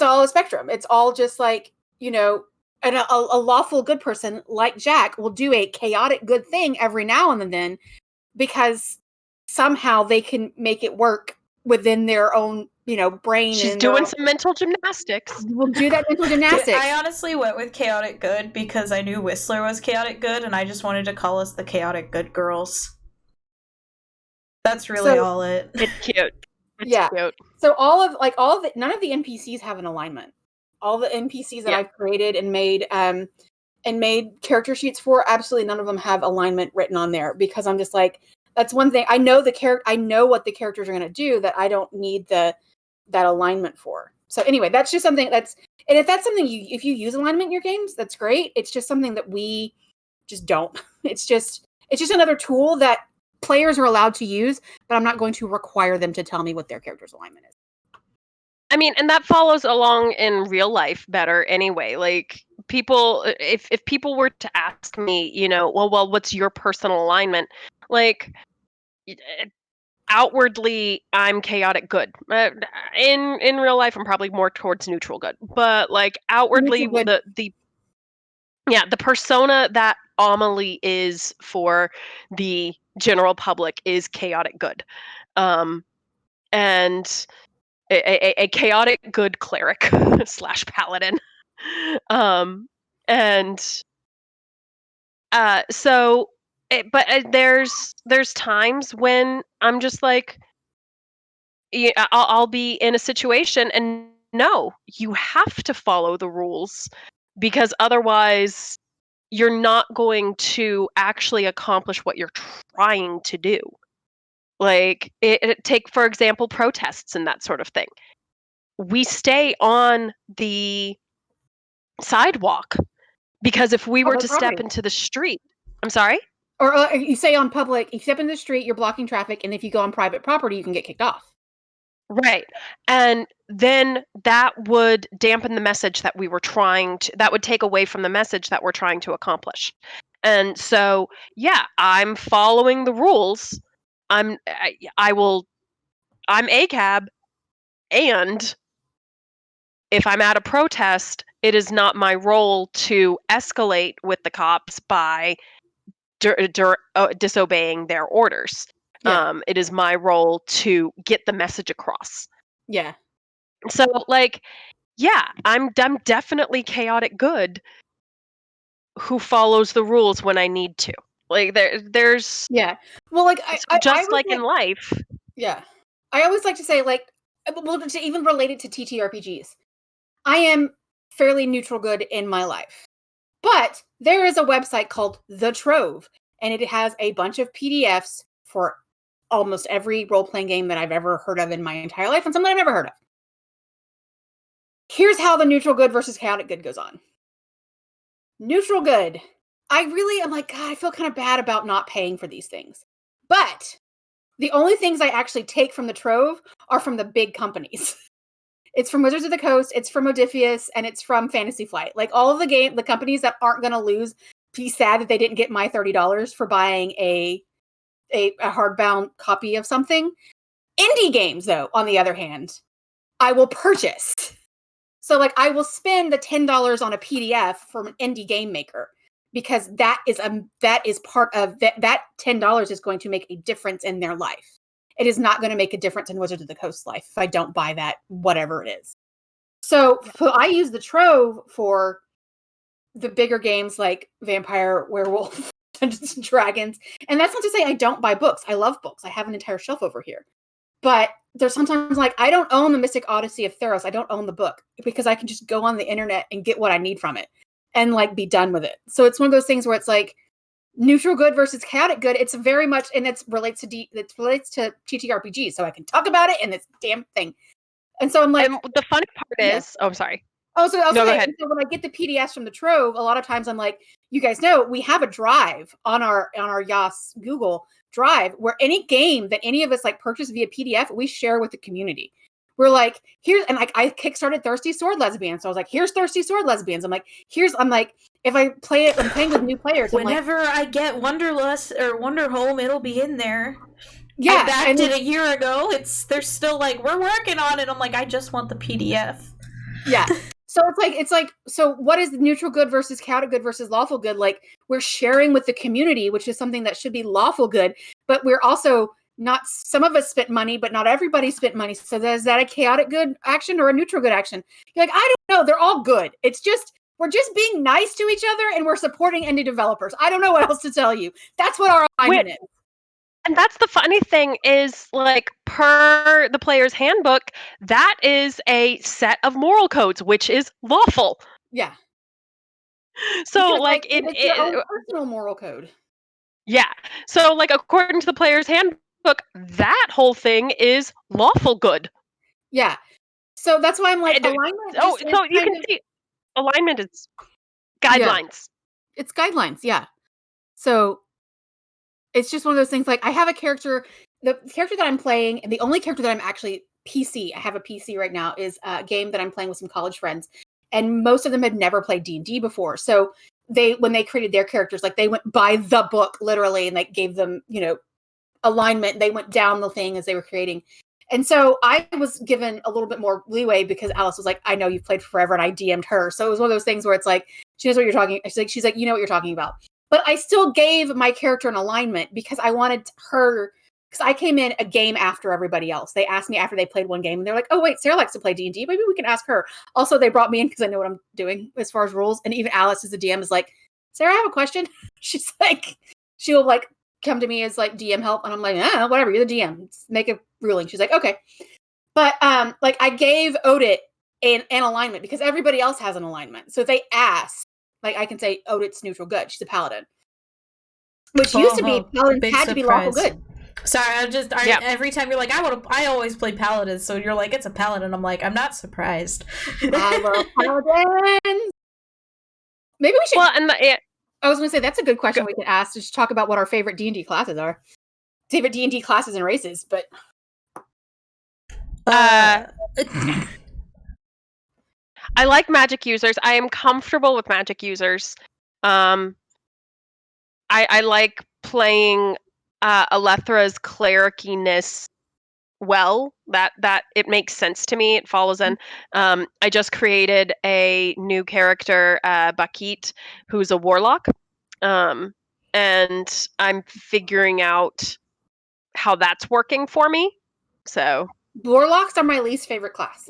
all a spectrum. It's all just like, you know, and a lawful good person like Jack will do a chaotic good thing every now and then because somehow they can make it work within their own, you know, brain. She's doing some mental gymnastics. We'll do that mental gymnastics. I honestly went with chaotic good because I knew Whistler was chaotic good, and I just wanted to call us the chaotic good girls. That's really all it. It's cute. It's cute. So none of the NPCs have an alignment. All the NPCs that I've created and made character sheets for, absolutely none of them have alignment written on there because I'm just like, that's one thing. I know I know what the characters are going to do that I don't need that alignment for. So anyway, that's just something and if that's something if you use alignment in your games, that's great. It's just something that we just don't. It's just another tool that players are allowed to use, but I'm not going to require them to tell me what their character's alignment is. I mean, and that follows along in real life better anyway. Like, people, if people were to ask me, well, what's your personal alignment? Like, outwardly, I'm chaotic good. In real life, I'm probably more towards neutral good. But like outwardly, the persona that Amelie is for the general public is chaotic good, and a chaotic good cleric / paladin, and so. But there's times when I'm just like, I'll be in a situation and no, you have to follow the rules because otherwise you're not going to actually accomplish what you're trying to do. Like, take, for example, protests and that sort of thing. We stay on the sidewalk because if we were to step into the street, I'm sorry? Or you say on public, if you step into the street, you're blocking traffic, and if you go on private property, you can get kicked off. Right. And then that would dampen the message that we were that would take away from the message that we're trying to accomplish. And so, yeah, I'm following the rules. I'm ACAB, and if I'm at a protest, it is not my role to escalate with the cops by disobeying their orders. Yeah. It is my role to get the message across. Yeah. So, like, yeah, I'm definitely chaotic good who follows the rules when I need to. Like, there's yeah. Well, like I like in life. Yeah, I always like to say, like, well, to even relate it to TTRPGs, I am fairly neutral good in my life, but there is a website called The Trove, and it has a bunch of PDFs for almost every role-playing game that I've ever heard of in my entire life, and some that I've never heard of. Here's how the neutral good versus chaotic good goes on. Neutral good. I really am like, God, I feel kind of bad about not paying for these things. But the only things I actually take from the Trove are from the big companies. It's from Wizards of the Coast, it's from Odysseus, and it's from Fantasy Flight. Like, all of the companies that aren't going to lose, be sad that they didn't get my $30 for buying a hardbound copy of something. Indie games, though, on the other hand, I will purchase. So, like, I will spend the $10 on a PDF from an indie game maker because that is part of that $10 is going to make a difference in their life. It is not going to make a difference in Wizards of the Coast life if I don't buy that, whatever it is. So I use the Trove for the bigger games like Vampire, Werewolf, Dungeons and Dragons. And that's not to say I don't buy books. I love books. I have an entire shelf over here. But there's sometimes like, I don't own the Mystic Odyssey of Theros. I don't own the book because I can just go on the internet and get what I need from it and like be done with it. So it's one of those things where it's like neutral good versus chaotic good. It's very much, and it relates to TTRPG. So I can talk about it and this damn thing. And so I'm like, and the funny part is, I'm sorry. Oh, so go ahead. So when I get the PDFs from the Trove, a lot of times I'm like, you guys know we have a drive on our Yas Google Drive where any game that any of us like purchase via PDF, we share with the community. We're like, here's, and like I kickstarted Thirsty Sword Lesbians, so I was like, here's Thirsty Sword Lesbians. I'm like, if I play it, I'm playing with new players. Whenever I get Wanderlust or Wanderhome, it'll be in there. Yeah, I backed it a year ago. They're still like, we're working on it. I'm like, I just want the PDF. Yeah. So it's like, so what is neutral good versus chaotic good versus lawful good? Like, we're sharing with the community, which is something that should be lawful good, but we're also not, some of us spent money, but not everybody spent money. So is that a chaotic good action or a neutral good action? You're like, I don't know. They're all good. It's just, we're just being nice to each other and we're supporting indie developers. I don't know what else to tell you. That's what our alignment is. And that's the funny thing is, like, per the player's handbook, that is a set of moral codes, which is lawful. Yeah. So, because, like, it's your own personal moral code. Yeah. So, like, according to the player's handbook, that whole thing is lawful good. Yeah. So that's why I'm like, alignment. So you can see alignment is guidelines. Yeah. It's guidelines, yeah. So it's just one of those things, like, I have a character, the character that I'm playing, and the only character that I'm actually PC, I have a PC right now, is a game that I'm playing with some college friends. and most of them had never played D&D before. So when they created their characters, like they went by the book literally, and like gave them, alignment. They went down the thing as they were creating. And so I was given a little bit more leeway because Alice was like, I know you've played forever, and I DM'd her. So it was one of those things where it's like, she knows what you're talking. She's like, you know what you're talking about. But I still gave my character an alignment because I wanted her, because I came in a game after everybody else. They asked me after they played one game, and they're like, oh wait, Sarah likes to play D&D. Maybe we can ask her. Also, they brought me in because I know what I'm doing as far as rules. And even Alice as the DM is like, Sarah, I have a question. She's like, she'll like come to me as like DM help, and I'm like, whatever, you're the DM. Make a ruling. She's like, okay. But like I gave Odit an alignment because everybody else has an alignment. So if they ask, like I can say Odit's neutral good. She's a paladin. Which used to be paladins had to be lawful good. Sorry, every time you're like, I always play paladins, so you're like, it's a paladin. I'm like, I'm not surprised. I love paladins. Maybe we should. Well, and I was going to say that's a good question we could ask to just talk about what our favorite D&D classes are. Favorite D&D classes and races, but I like magic users. I am comfortable with magic users. I like playing Alethra's clericiness well. That it makes sense to me. It follows in. I just created a new character, Bakit, who's a warlock. And I'm figuring out how that's working for me. So warlocks are my least favorite class.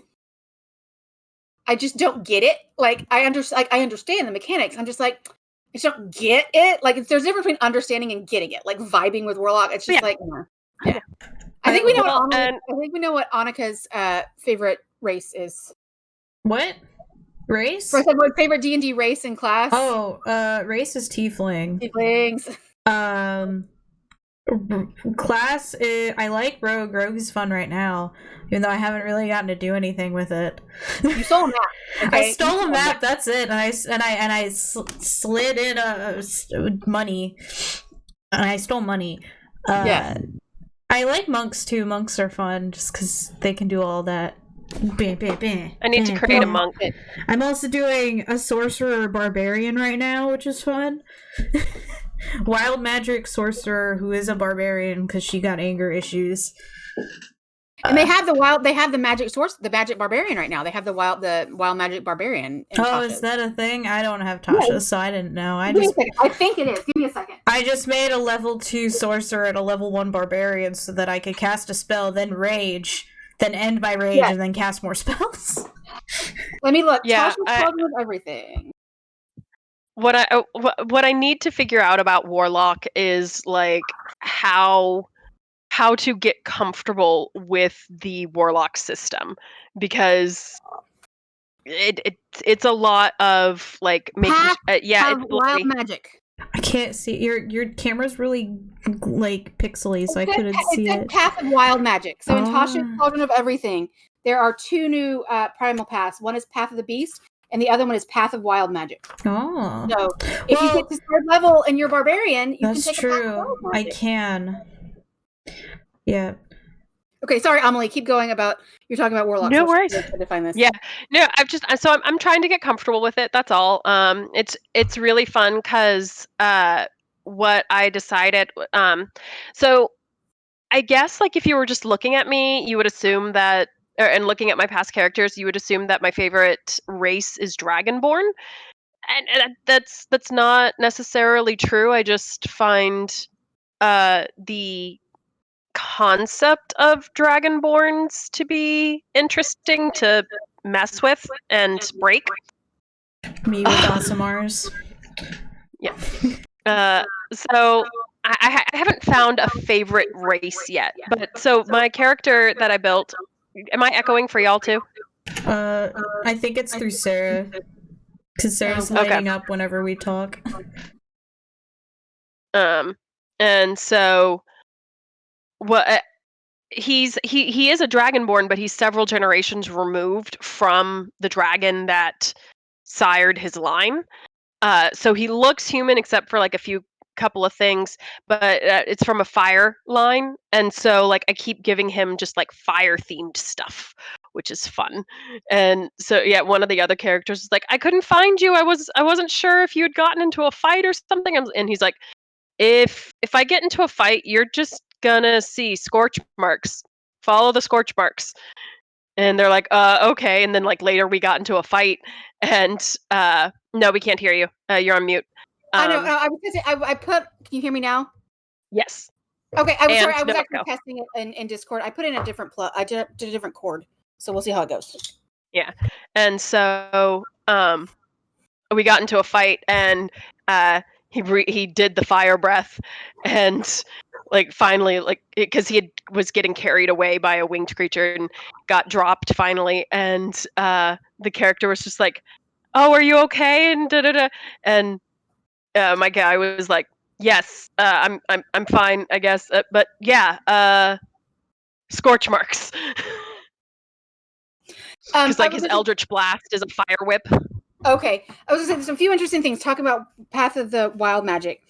I just don't get it. Like I understand the mechanics. I'm just like, I just don't get it. Like there's a difference between understanding and getting it. Like vibing with warlock, it's just yeah. I think we know what Annika's favorite race is. What race? First, what favorite D&D race in class? Oh, race is tiefling. Tieflings. Class is, I like rogue. Rogue is fun right now, even though I haven't really gotten to do anything with it. You stole a map. Okay? I stole a map. That's it. And I slid in money. And I stole money. Yeah. I like monks too. Monks are fun just because they can do all that. I need to create a monk. I'm also doing a sorcerer barbarian right now, which is fun. Wild magic sorcerer who is a barbarian because she got anger issues. And they have the magic barbarian right now. They have the wild magic barbarian. Is that a thing? I don't have Tasha, so I didn't know. I think it is. Give me a second. I just made a level 2 sorcerer and a level 1 barbarian so that I could cast a spell, then rage, then end my rage, and then cast more spells. Let me look. Yeah, Tasha's told me everything. What I need to figure out about warlock is like how to get comfortable with the warlock system, because it's a lot of like making it's wild magic. I can't see your camera's really like pixely, so I couldn't see it. It's Path of Wild Magic. So in Tasha's Children of Everything, there are 2 new primal paths. One is Path of the Beast, and the other one is Path of Wild Magic. Oh. So if you get to 3rd level and you're barbarian, you can take true. a Path of Wild Magic. I can. Yeah. Okay, sorry, Amelie. Keep going about you're talking about warlocks. No worries. To find this. Yeah, no, I'm trying to get comfortable with it. That's all. It's really fun because what I decided. So I guess like if you were just looking at me, you would assume that, and looking at my past characters, you would assume that my favorite race is Dragonborn, and that's not necessarily true. I just find the concept of Dragonborns to be interesting to mess with and break. Me with Asimars. Yeah. So I haven't found a favorite race yet, but so my character that I built, am I echoing for y'all too? I think it's through Sarah, because Sarah's lighting up whenever we talk. And so what he is a Dragonborn, but he's several generations removed from the dragon that sired his line. So he looks human except for like a couple of things, but it's from a fire line, and so like I keep giving him just like fire themed stuff, which is fun. And so yeah, one of the other characters is like, I couldn't find you. I wasn't sure if you had gotten into a fight or something. And he's like, if I get into a fight, you're just gonna see scorch marks. Follow the scorch marks. And they're like, okay. And then like later we got into a fight, and no, we can't hear you. You're on mute. I know. I was gonna say, I put. Can you hear me now? Yes. Okay. I was sorry. I was no actually testing it in Discord. I put in a different I did a different chord, so we'll see how it goes. Yeah. And so we got into a fight, and he did the fire breath, and like finally, like because was getting carried away by a winged creature and got dropped finally, and the character was just like, "Oh, are you okay?" and da da da, and my guy was like, "Yes, I'm fine, I guess, but yeah, scorch marks." Because like his Eldritch Blast is a fire whip. Okay, I was gonna say there's a few interesting things. Talk about Path of the Wild Magic.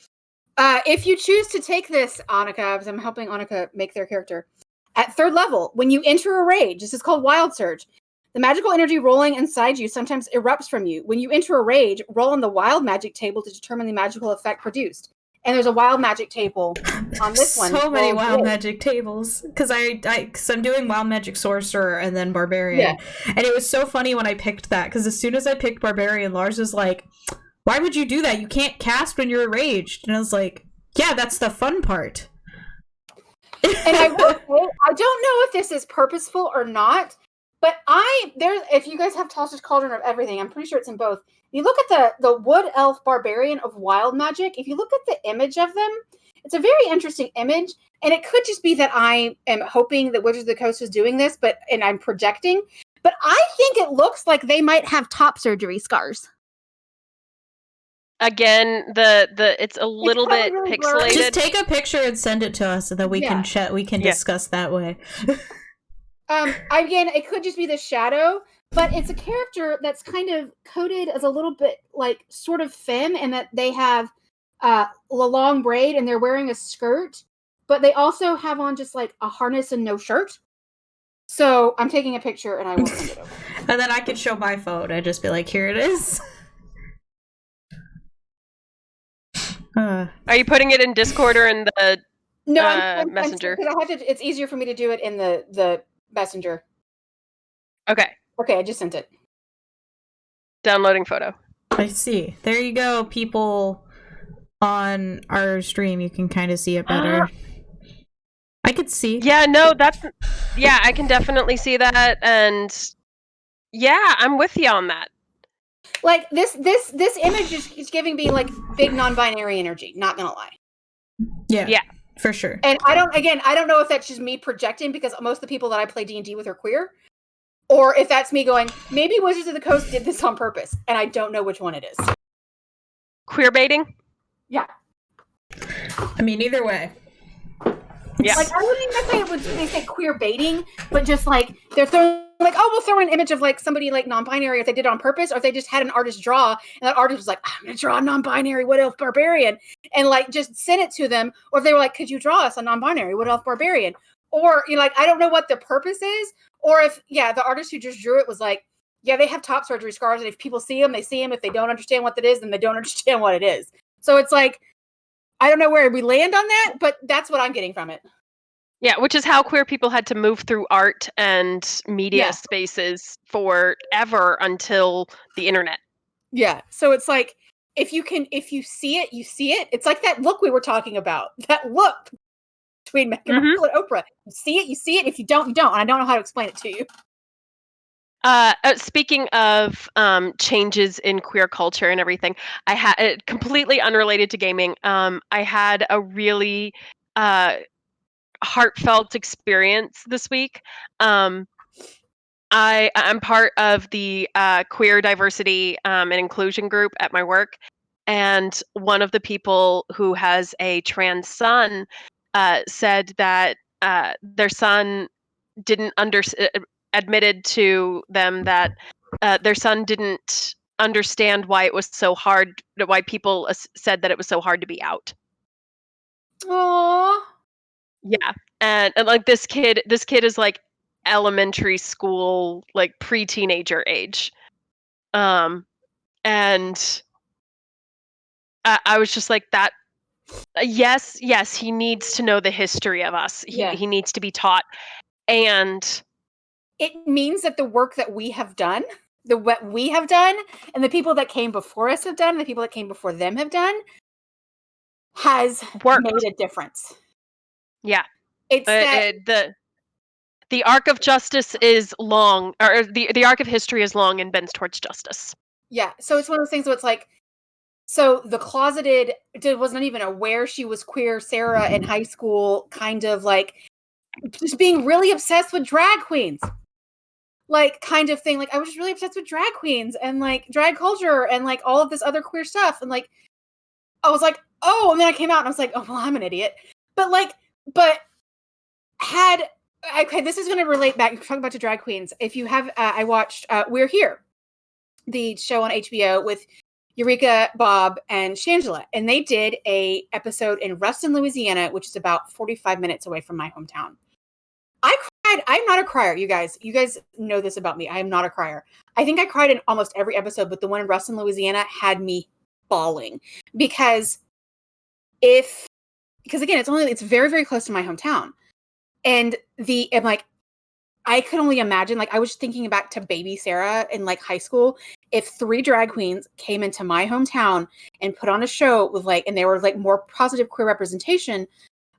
If you choose to take this, Annika, because I'm helping Annika make their character, at 3rd level, when you enter a rage, this is called Wild Surge. The magical energy rolling inside you sometimes erupts from you. When you enter a rage, roll on the Wild Magic table to determine the magical effect produced. And there's a Wild Magic table on this one. So many Wild Magic tables, because I'm doing Wild Magic Sorcerer and then Barbarian, and it was so funny when I picked that, because as soon as I picked Barbarian, Lars was like, "Why would you do that? You can't cast when you're enraged." And I was like, "Yeah, that's the fun part." And I will say, I don't know if this is purposeful or not, but if you guys have Tasha's Cauldron of Everything, I'm pretty sure it's in both. You look at the Wood Elf Barbarian of Wild Magic, if you look at the image of them, it's a very interesting image, and it could just be that I am hoping that Wizards of the Coast is doing this, and I'm projecting, but I think it looks like they might have top surgery scars. Again, it's a little bit really pixelated. Just take a picture and send it to us so that we can chat. We can discuss that way. Again, it could just be the shadow, but it's a character that's kind of coded as a little bit like sort of femme, and that they have a long braid and they're wearing a skirt, but they also have on just like a harness and no shirt. So I'm taking a picture and I will send it over. And then I could show my phone and just be like, "Here it is." Are you putting it in Discord or in the Messenger? It's easier for me to do it in the Messenger. Okay, I just sent it. Downloading photo. I see. There you go, people on our stream. You can kind of see it better. I could see. Yeah, no, I can definitely see that, and yeah, I'm with you on that. Like this image is giving me like big non-binary energy. Not gonna lie. Yeah, for sure. And I don't know if that's just me projecting, because most of the people that I play D&D with are queer, or if that's me going, maybe Wizards of the Coast did this on purpose, and I don't know which one it is. Queer baiting? Yeah. I mean, either way. Yeah. Like, I wouldn't even say they say queer baiting, but just like they're throwing like, oh, we'll throw an image of like somebody like non-binary if they did it on purpose, or if they just had an artist draw and that artist was like, I'm gonna draw a non-binary Wood Elf Barbarian, and like just send it to them, or if they were like, could you draw us a non-binary Wood Elf Barbarian? Or like, I don't know what the purpose is, or if the artist who just drew it was like, yeah, they have top surgery scars, and if people see them, they see them. If they don't understand what that is, then they don't understand what it is. So it's like, I don't know where we land on that, but that's what I'm getting from it. Yeah, which is how queer people had to move through art and media spaces forever until the internet. Yeah. So it's like, if you see it, you see it. It's like that look we were talking about. That look between Meghan Markle and Oprah. You see it. If you don't, you don't. And I don't know how to explain it to you. Speaking of changes in queer culture and everything, I had completely unrelated to gaming. I had a really heartfelt experience this week. I'm part of the queer diversity and inclusion group at my work, and one of the people who has a trans son said that their son didn't admitted to them that their son didn't understand why it was so hard, why people said that it was so hard to be out. Aww. Yeah, and like this kid is like elementary school, like pre-teenager age. And I was just like that. Yes, he needs to know the history of us. He needs to be taught. And it means that the work that we have done, what we have done, and the people that came before us have done, the people that came before them have done, has made a difference. Yeah. It's the arc of justice is long, or the arc of history is long and bends towards justice. Yeah. So it's one of those things where it's like, so the closeted, wasn't even aware she was queer Sarah in high school, kind of like just being really obsessed with drag queens. Like, kind of thing. Like, I was just really obsessed with drag queens and like drag culture and like all of this other queer stuff. And like, I was like, oh, and then I came out and I was like, oh, well, I'm an idiot. But this is going to relate back. You're talking about the drag queens. If you have, I watched We're Here, the show on HBO with Eureka, Bob, and Shangela. And they did a episode in Ruston, Louisiana, which is about 45 minutes away from my hometown. I cried. I'm not a crier, you guys. You guys know this about me. I am not a crier. I think I cried in almost every episode, but the one in Ruston, Louisiana had me bawling because again, it's very, very close to my hometown. And I'm like, I could only imagine, like, I was thinking back to baby Sarah in like high school. If 3 drag queens came into my hometown and put on a show with like, and they were like more positive queer representation,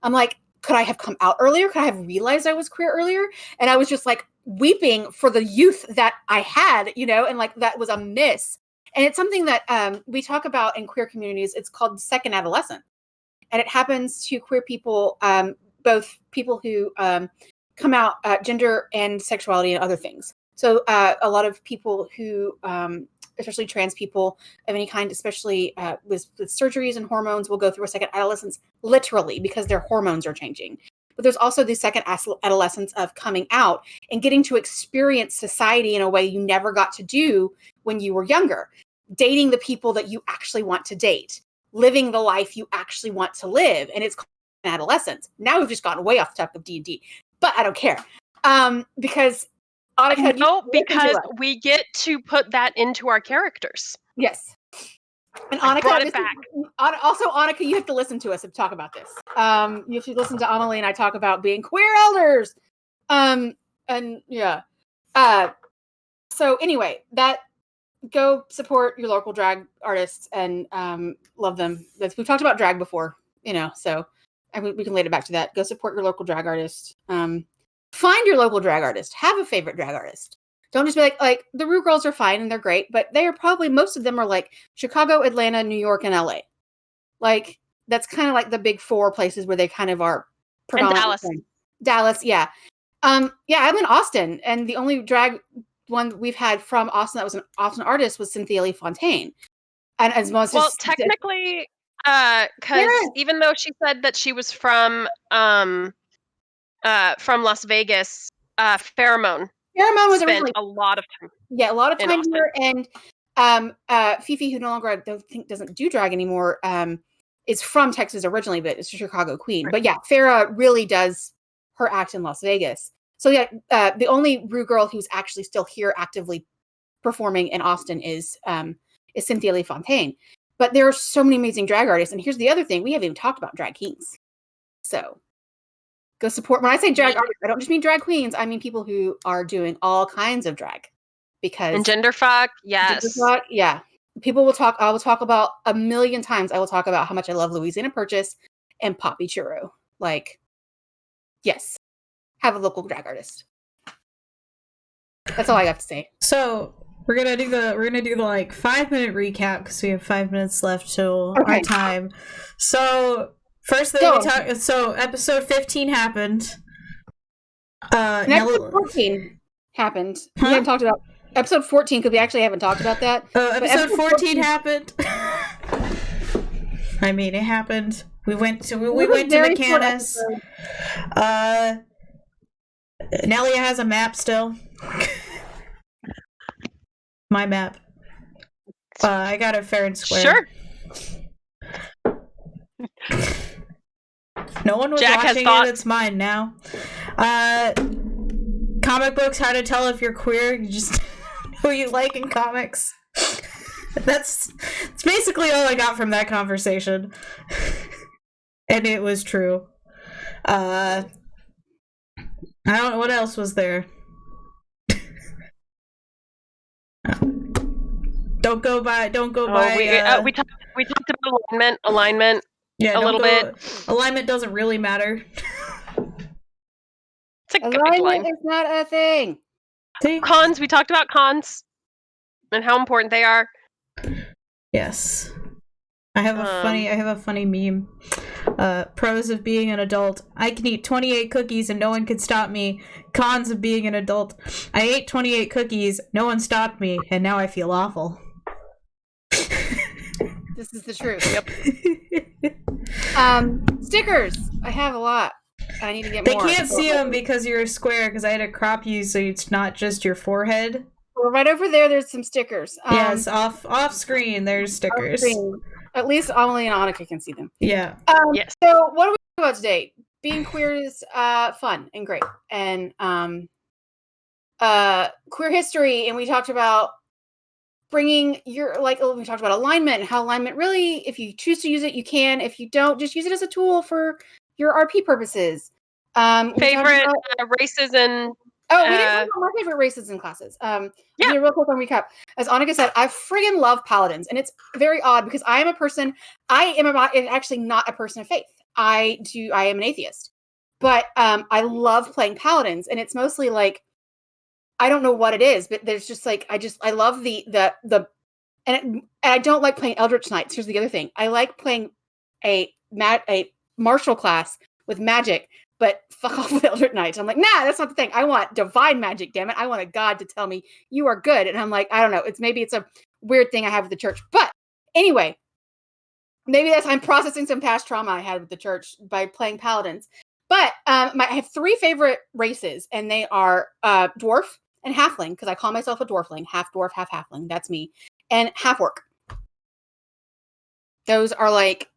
I'm like, could I have come out earlier? Could I have realized I was queer earlier? And I was just like weeping for the youth that I had, and like that was a miss. And it's something that we talk about in queer communities. It's called second adolescence. And it happens to queer people, both people who come out gender and sexuality and other things. So a lot of people who, especially trans people of any kind, especially with surgeries and hormones, will go through a second adolescence literally because their hormones are changing. But there's also the second adolescence of coming out and getting to experience society in a way you never got to do when you were younger. Dating the people that you actually want to date. Living the life you actually want to live. And it's called adolescence. Now we've just gotten way off the topic of D&D. But I don't care. Because Annika, because we get to put that into our characters. Yes. And Annika, brought it back. Also, Annika, you have to listen to us and talk about this. You have to listen to Amelie and I talk about being queer elders. And yeah. So anyway, go support your local drag artists and love them. We've talked about drag before, so we can later back to that. Go support your local drag artist. Find your local drag artist. Have a favorite drag artist. Don't just be like the Rue Girls are fine and they're great, but they are probably, most of them are like Chicago, Atlanta, New York, and LA. Like that's kind of like the big 4 places where they kind of are predominant. And Dallas, yeah. I'm in Austin, and the only drag one we've had from Austin that was an Austin artist was Cynthia Lee Fontaine. And as most technically, because even though she said that she was from Las Vegas, Pheromone was spent originally a lot of time. Yeah, a lot of time here. And Fifi, who no longer doesn't do drag anymore, is from Texas originally, but it's a Chicago queen. Right. But yeah, Farrah really does her act in Las Vegas. So yeah, the only Rue girl who's actually still here actively performing in Austin is Cynthia Lee Fontaine. But there are so many amazing drag artists. And here's the other thing. We haven't even talked about drag kings. So go support. When I say drag artists, I don't just mean drag queens. I mean people who are doing all kinds of drag. And genderfuck, yes. Genderfuck, yeah. People will talk. I will talk about a million times. I will talk about how much I love Louisiana Purchase and Poppy Churro. Like, yes, have a local drag artist. That's all I got to say. So we're gonna do the like 5-minute recap because we have 5 minutes left till our time. So first thing so episode 15 happened. Episode 14 happened. We haven't talked about episode 14 because we actually haven't talked about that. Episode 14 happened. I mean, it happened. We went to the Canis. Nelia has a map still. My map. I got it fair and square. Sure. No one was Jack watching it. It's mine now. comic books, how to tell if you're queer, you just who you like in comics. That's basically all I got from that conversation. And it was true. I don't know what else was there. Don't go by. We talked about alignment. Yeah, a little bit. Alignment doesn't really matter. It's a good Alignment line. is not a thing. See? Cons. We talked about cons and how important they are. Yes. I have a funny meme. Pros of being an adult. I can eat 28 cookies and no one can stop me. Cons of being an adult. I ate 28 cookies, no one stopped me, and now I feel awful. This is the truth. Yep. Stickers. I have a lot. I need to get more. They can't see them because you're a square, because I had to crop you so it's not just your forehead. Well, right over there's some stickers. Yes, off screen, there's stickers. At least Amelie and Annika can see them. Yeah. Yes. So what are we talking about today? Being queer is fun and great. And queer history, and we talked about bringing we talked about alignment and how alignment really, if you choose to use it, you can. If you don't, just use it as a tool for your RP purposes. Favorite races and... Oh, we didn't talk about my favorite races and classes. Yeah, real quick on recap. As Annika said, I friggin' love paladins, and it's very odd because I am actually not a person of faith. I am an atheist, but I love playing paladins, and it's mostly like, I don't know what it is, but there's just like, I love and I don't like playing Eldritch Knights. Here's the other thing: I like playing a martial class with magic, but fuck off with Eldritch Knights. I'm like, nah, that's not the thing. I want divine magic, damn it. I want a god to tell me you are good. And I'm like, I don't know. Maybe it's a weird thing I have with the church. But anyway, maybe I'm processing some past trauma I had with the church by playing paladins. But I have 3 favorite races, and they are dwarf and halfling, because I call myself a dwarfling, half dwarf, half halfling. That's me. And half orc. Those are like,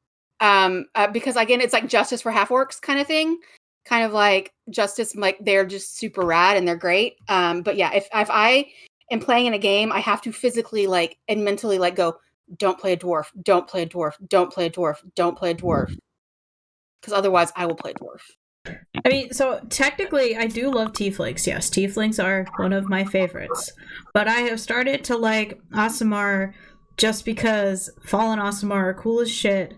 because again, it's like justice for half orcs kind of thing. Kind of like justice, like they're just super rad and they're great. But yeah, if I am playing in a game, I have to physically and mentally go, don't play a dwarf, don't play a dwarf, don't play a dwarf, don't play a dwarf. Because otherwise I will play a dwarf. I mean, so technically I do love tieflings. Yes, tieflings are one of my favorites. But I have started to like Aasimar just because fallen Aasimar are cool as shit.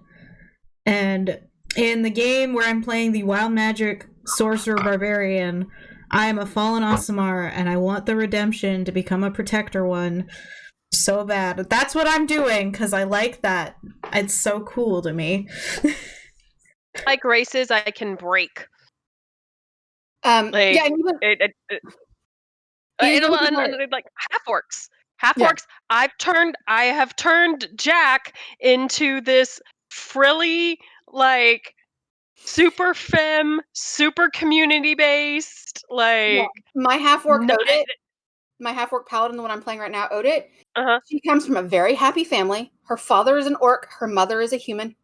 And in the game where I'm playing the wild magic sorcerer barbarian, I am a fallen Aasimar, and I want the redemption to become a protector one so bad. That's what I'm doing, because I like that. It's so cool to me. Like races I can break. Like half orcs. Half orcs. I have turned Jack into this frilly, super femme, super community based, my half orc Odit, my half orc paladin, the one I'm playing right now, Odit. She comes from a very happy family. Her father is an orc. Her mother is a human.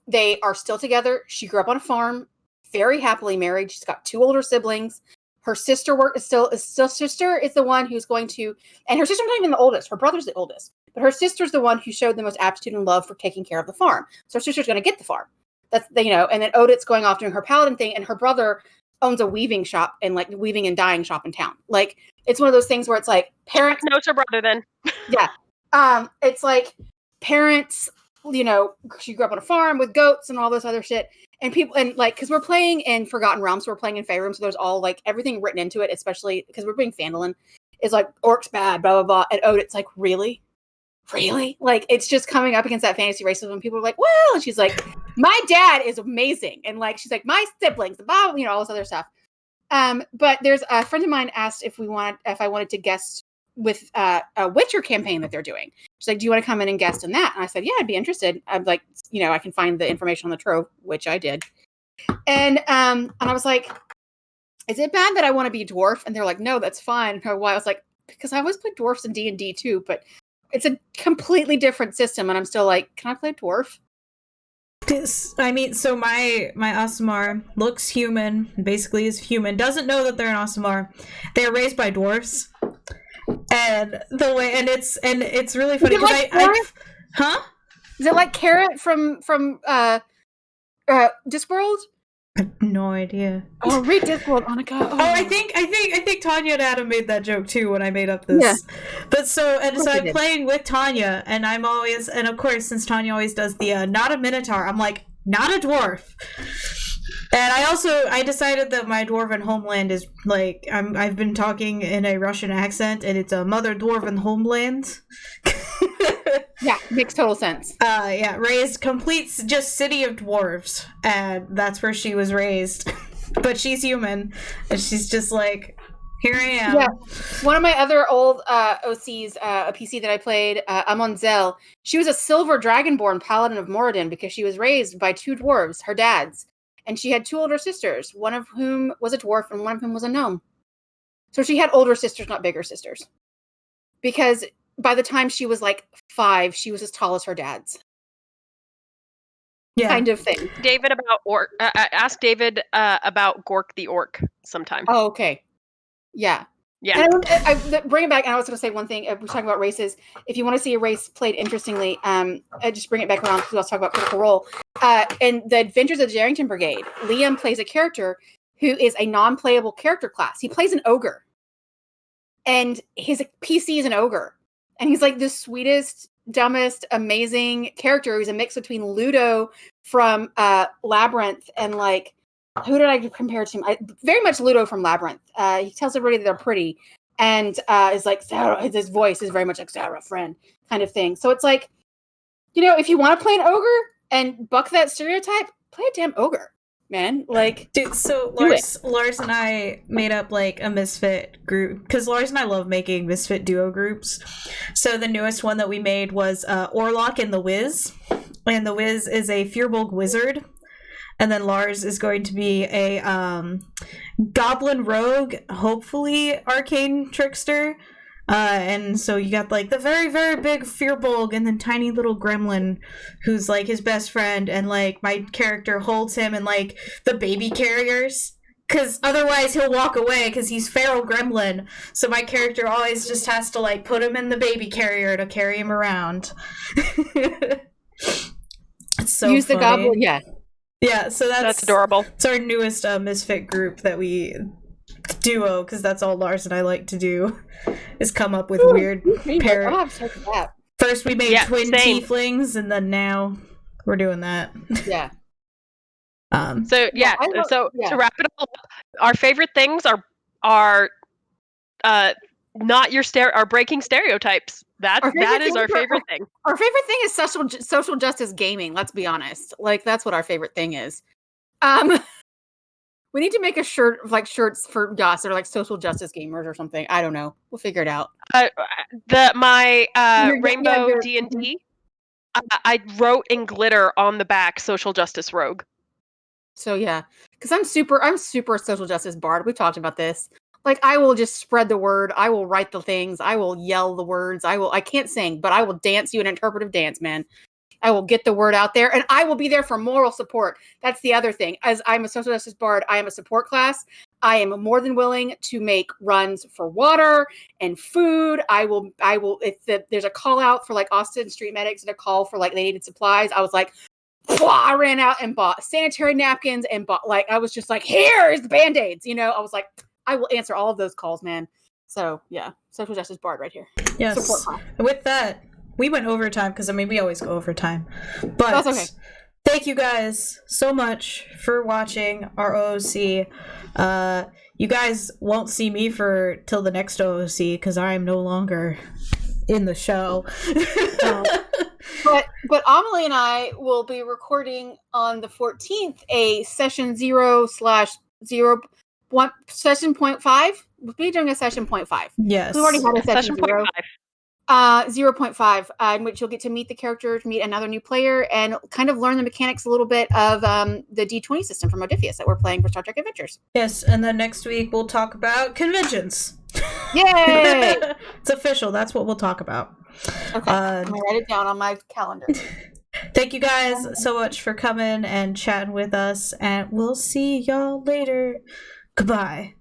They are still together. She grew up on a farm, very happily married. She's got 2 older siblings. Her sister sister is the one who's going to, and her sister's not even the oldest. Her brother's the oldest, but her sister's the one who showed the most aptitude and love for taking care of the farm. So her sister's going to get the farm. That's and then Odit's going off doing her paladin thing, and her brother owns a weaving shop and weaving and dyeing shop in town. It's one of those things where it's like parents. No, it's her brother then. Yeah. It's like parents, she grew up on a farm with goats and all this other shit. And people, and because we're playing in Forgotten Realms, so we're playing in Faerun, so there's all everything written into it, especially because we're being Phandalin, is orcs bad, blah, blah, blah. And Odit's really? Really? It's just coming up against that fantasy racism, and people are like, well, and she's like, my dad is amazing. And she's like, my siblings, blah, all this other stuff. But there's a friend of mine asked if I wanted to guest with a Witcher campaign that they're doing. She's like, do you want to come in and guest in that? And I said, yeah, I'd be interested. I'm like, I can find the information on the Trove, which I did. And I was like, is it bad that I want to be a dwarf? And they're like, no, that's fine. And I was like, because I always play dwarfs in D&D too, but it's a completely different system. And I'm still like, can I play dwarf? I mean, so my Aasimar looks human, basically is human, doesn't know that they're an Aasimar. They're raised by dwarves. And the way, and it's really funny because huh? Is it like Carrot from Discworld? I have no idea. Oh, read Discworld, Annika. Oh, I think Tanya and Adam made that joke too when I made up this. Yeah. But so I'm playing with Tanya, and I'm always, and of course, since Tanya always does the not a minotaur, I'm like, not a dwarf. And I decided that my dwarven homeland is like, I've been talking in a Russian accent, and it's a mother dwarven homeland. Yeah, makes total sense. Yeah, raised complete just city of dwarves, and that's where she was raised. But she's human, and she's just like, here I am. Yeah, one of my other old OCs, a PC that I played, Amonzel, she was a silver dragonborn paladin of Moradin because she was raised by two dwarves, her dads, and she had two older sisters, one of whom was a dwarf and one of whom was a gnome. So she had older sisters, not bigger sisters, because by the time she was like 5, she was as tall as her dad's. Yeah. Kind of thing. David about orc. Ask David about Gork the orc sometime. Oh, okay. Yeah. Yeah. And I bring it back, and I was going to say one thing. We're talking about races. If you want to see a race played interestingly, I just bring it back around because I was talking about Critical Role. In The Adventures of the Darrington Brigade, Liam plays a character who is a non-playable character class. He plays an ogre. And his PC is an ogre. And he's like the sweetest, dumbest, amazing character. He's a mix between Ludo from Labyrinth and like, who did I compare to him? Very much Ludo from Labyrinth. He tells everybody that they're pretty, and is like Sarah. His voice is very much like Sarah, friend, kind of thing. So it's like, if you want to play an ogre and buck that stereotype, play a damn ogre, man. Like, dude. So Lars and I made up like a misfit group because Lars and I love making misfit duo groups. So the newest one that we made was Orlok and the Wiz, and the Wiz is a Fearbolg wizard. And then Lars is going to be a goblin rogue, hopefully arcane trickster. And so you got like the very, very big Fearbolg and then tiny little gremlin who's like his best friend. And like my character holds him in like the baby carriers. Because otherwise he'll walk away because he's feral gremlin. So my character always just has to like put him in the baby carrier to carry him around. It's so Use funny. The goblin, yeah. Yeah, so that's adorable. It's our newest misfit group that we duo, because that's all Lars and I like to do, is come up with weird First we made twin tieflings, and then now we're doing that. Yeah. To wrap it all up, our favorite things are not your are breaking stereotypes. That is our favorite thing. Our favorite thing is social justice gaming. Let's be honest. Like that's what our favorite thing is. We need to make a shirt, like shirts for us that are like social justice gamers or something. I don't know. We'll figure it out. My Rainbow D&D, I wrote in glitter on the back "Social Justice Rogue." So yeah, because I'm super social justice bard. We've talked about this. Like, I will just spread the word. I will write the things. I will yell the words. I can't sing, but I will dance you an interpretive dance, man. I will get the word out there, and I will be there for moral support. That's the other thing. As I'm a social justice bard, I am a support class. I am more than willing to make runs for water and food. I will, there's a call out for like Austin Street Medics and a call for like they needed supplies. I was like, I ran out and bought sanitary napkins and I was just like, here's the Band-Aids. I was like, I will answer all of those calls, man. So yeah, social justice bard right here. Yes. With that, we went overtime because we always go overtime. But that's okay. Thank you guys so much for watching our OOC. You guys won't see me till the next OOC because I am no longer in the show. But Amelie and I will be recording on the 14th a session 0/0. Session 0.5? We'll be doing a session 0.5. Yes. We've already had a session 0. 0.5, in which you'll get to meet the characters, meet another new player, and kind of learn the mechanics a little bit of the D20 system from Odysseus that we're playing for Star Trek Adventures. Yes, and then next week we'll talk about conventions. Yay! It's official. That's what we'll talk about. Okay, I'm going to write it down on my calendar. Thank you guys so much for coming and chatting with us, and we'll see y'all later. Goodbye.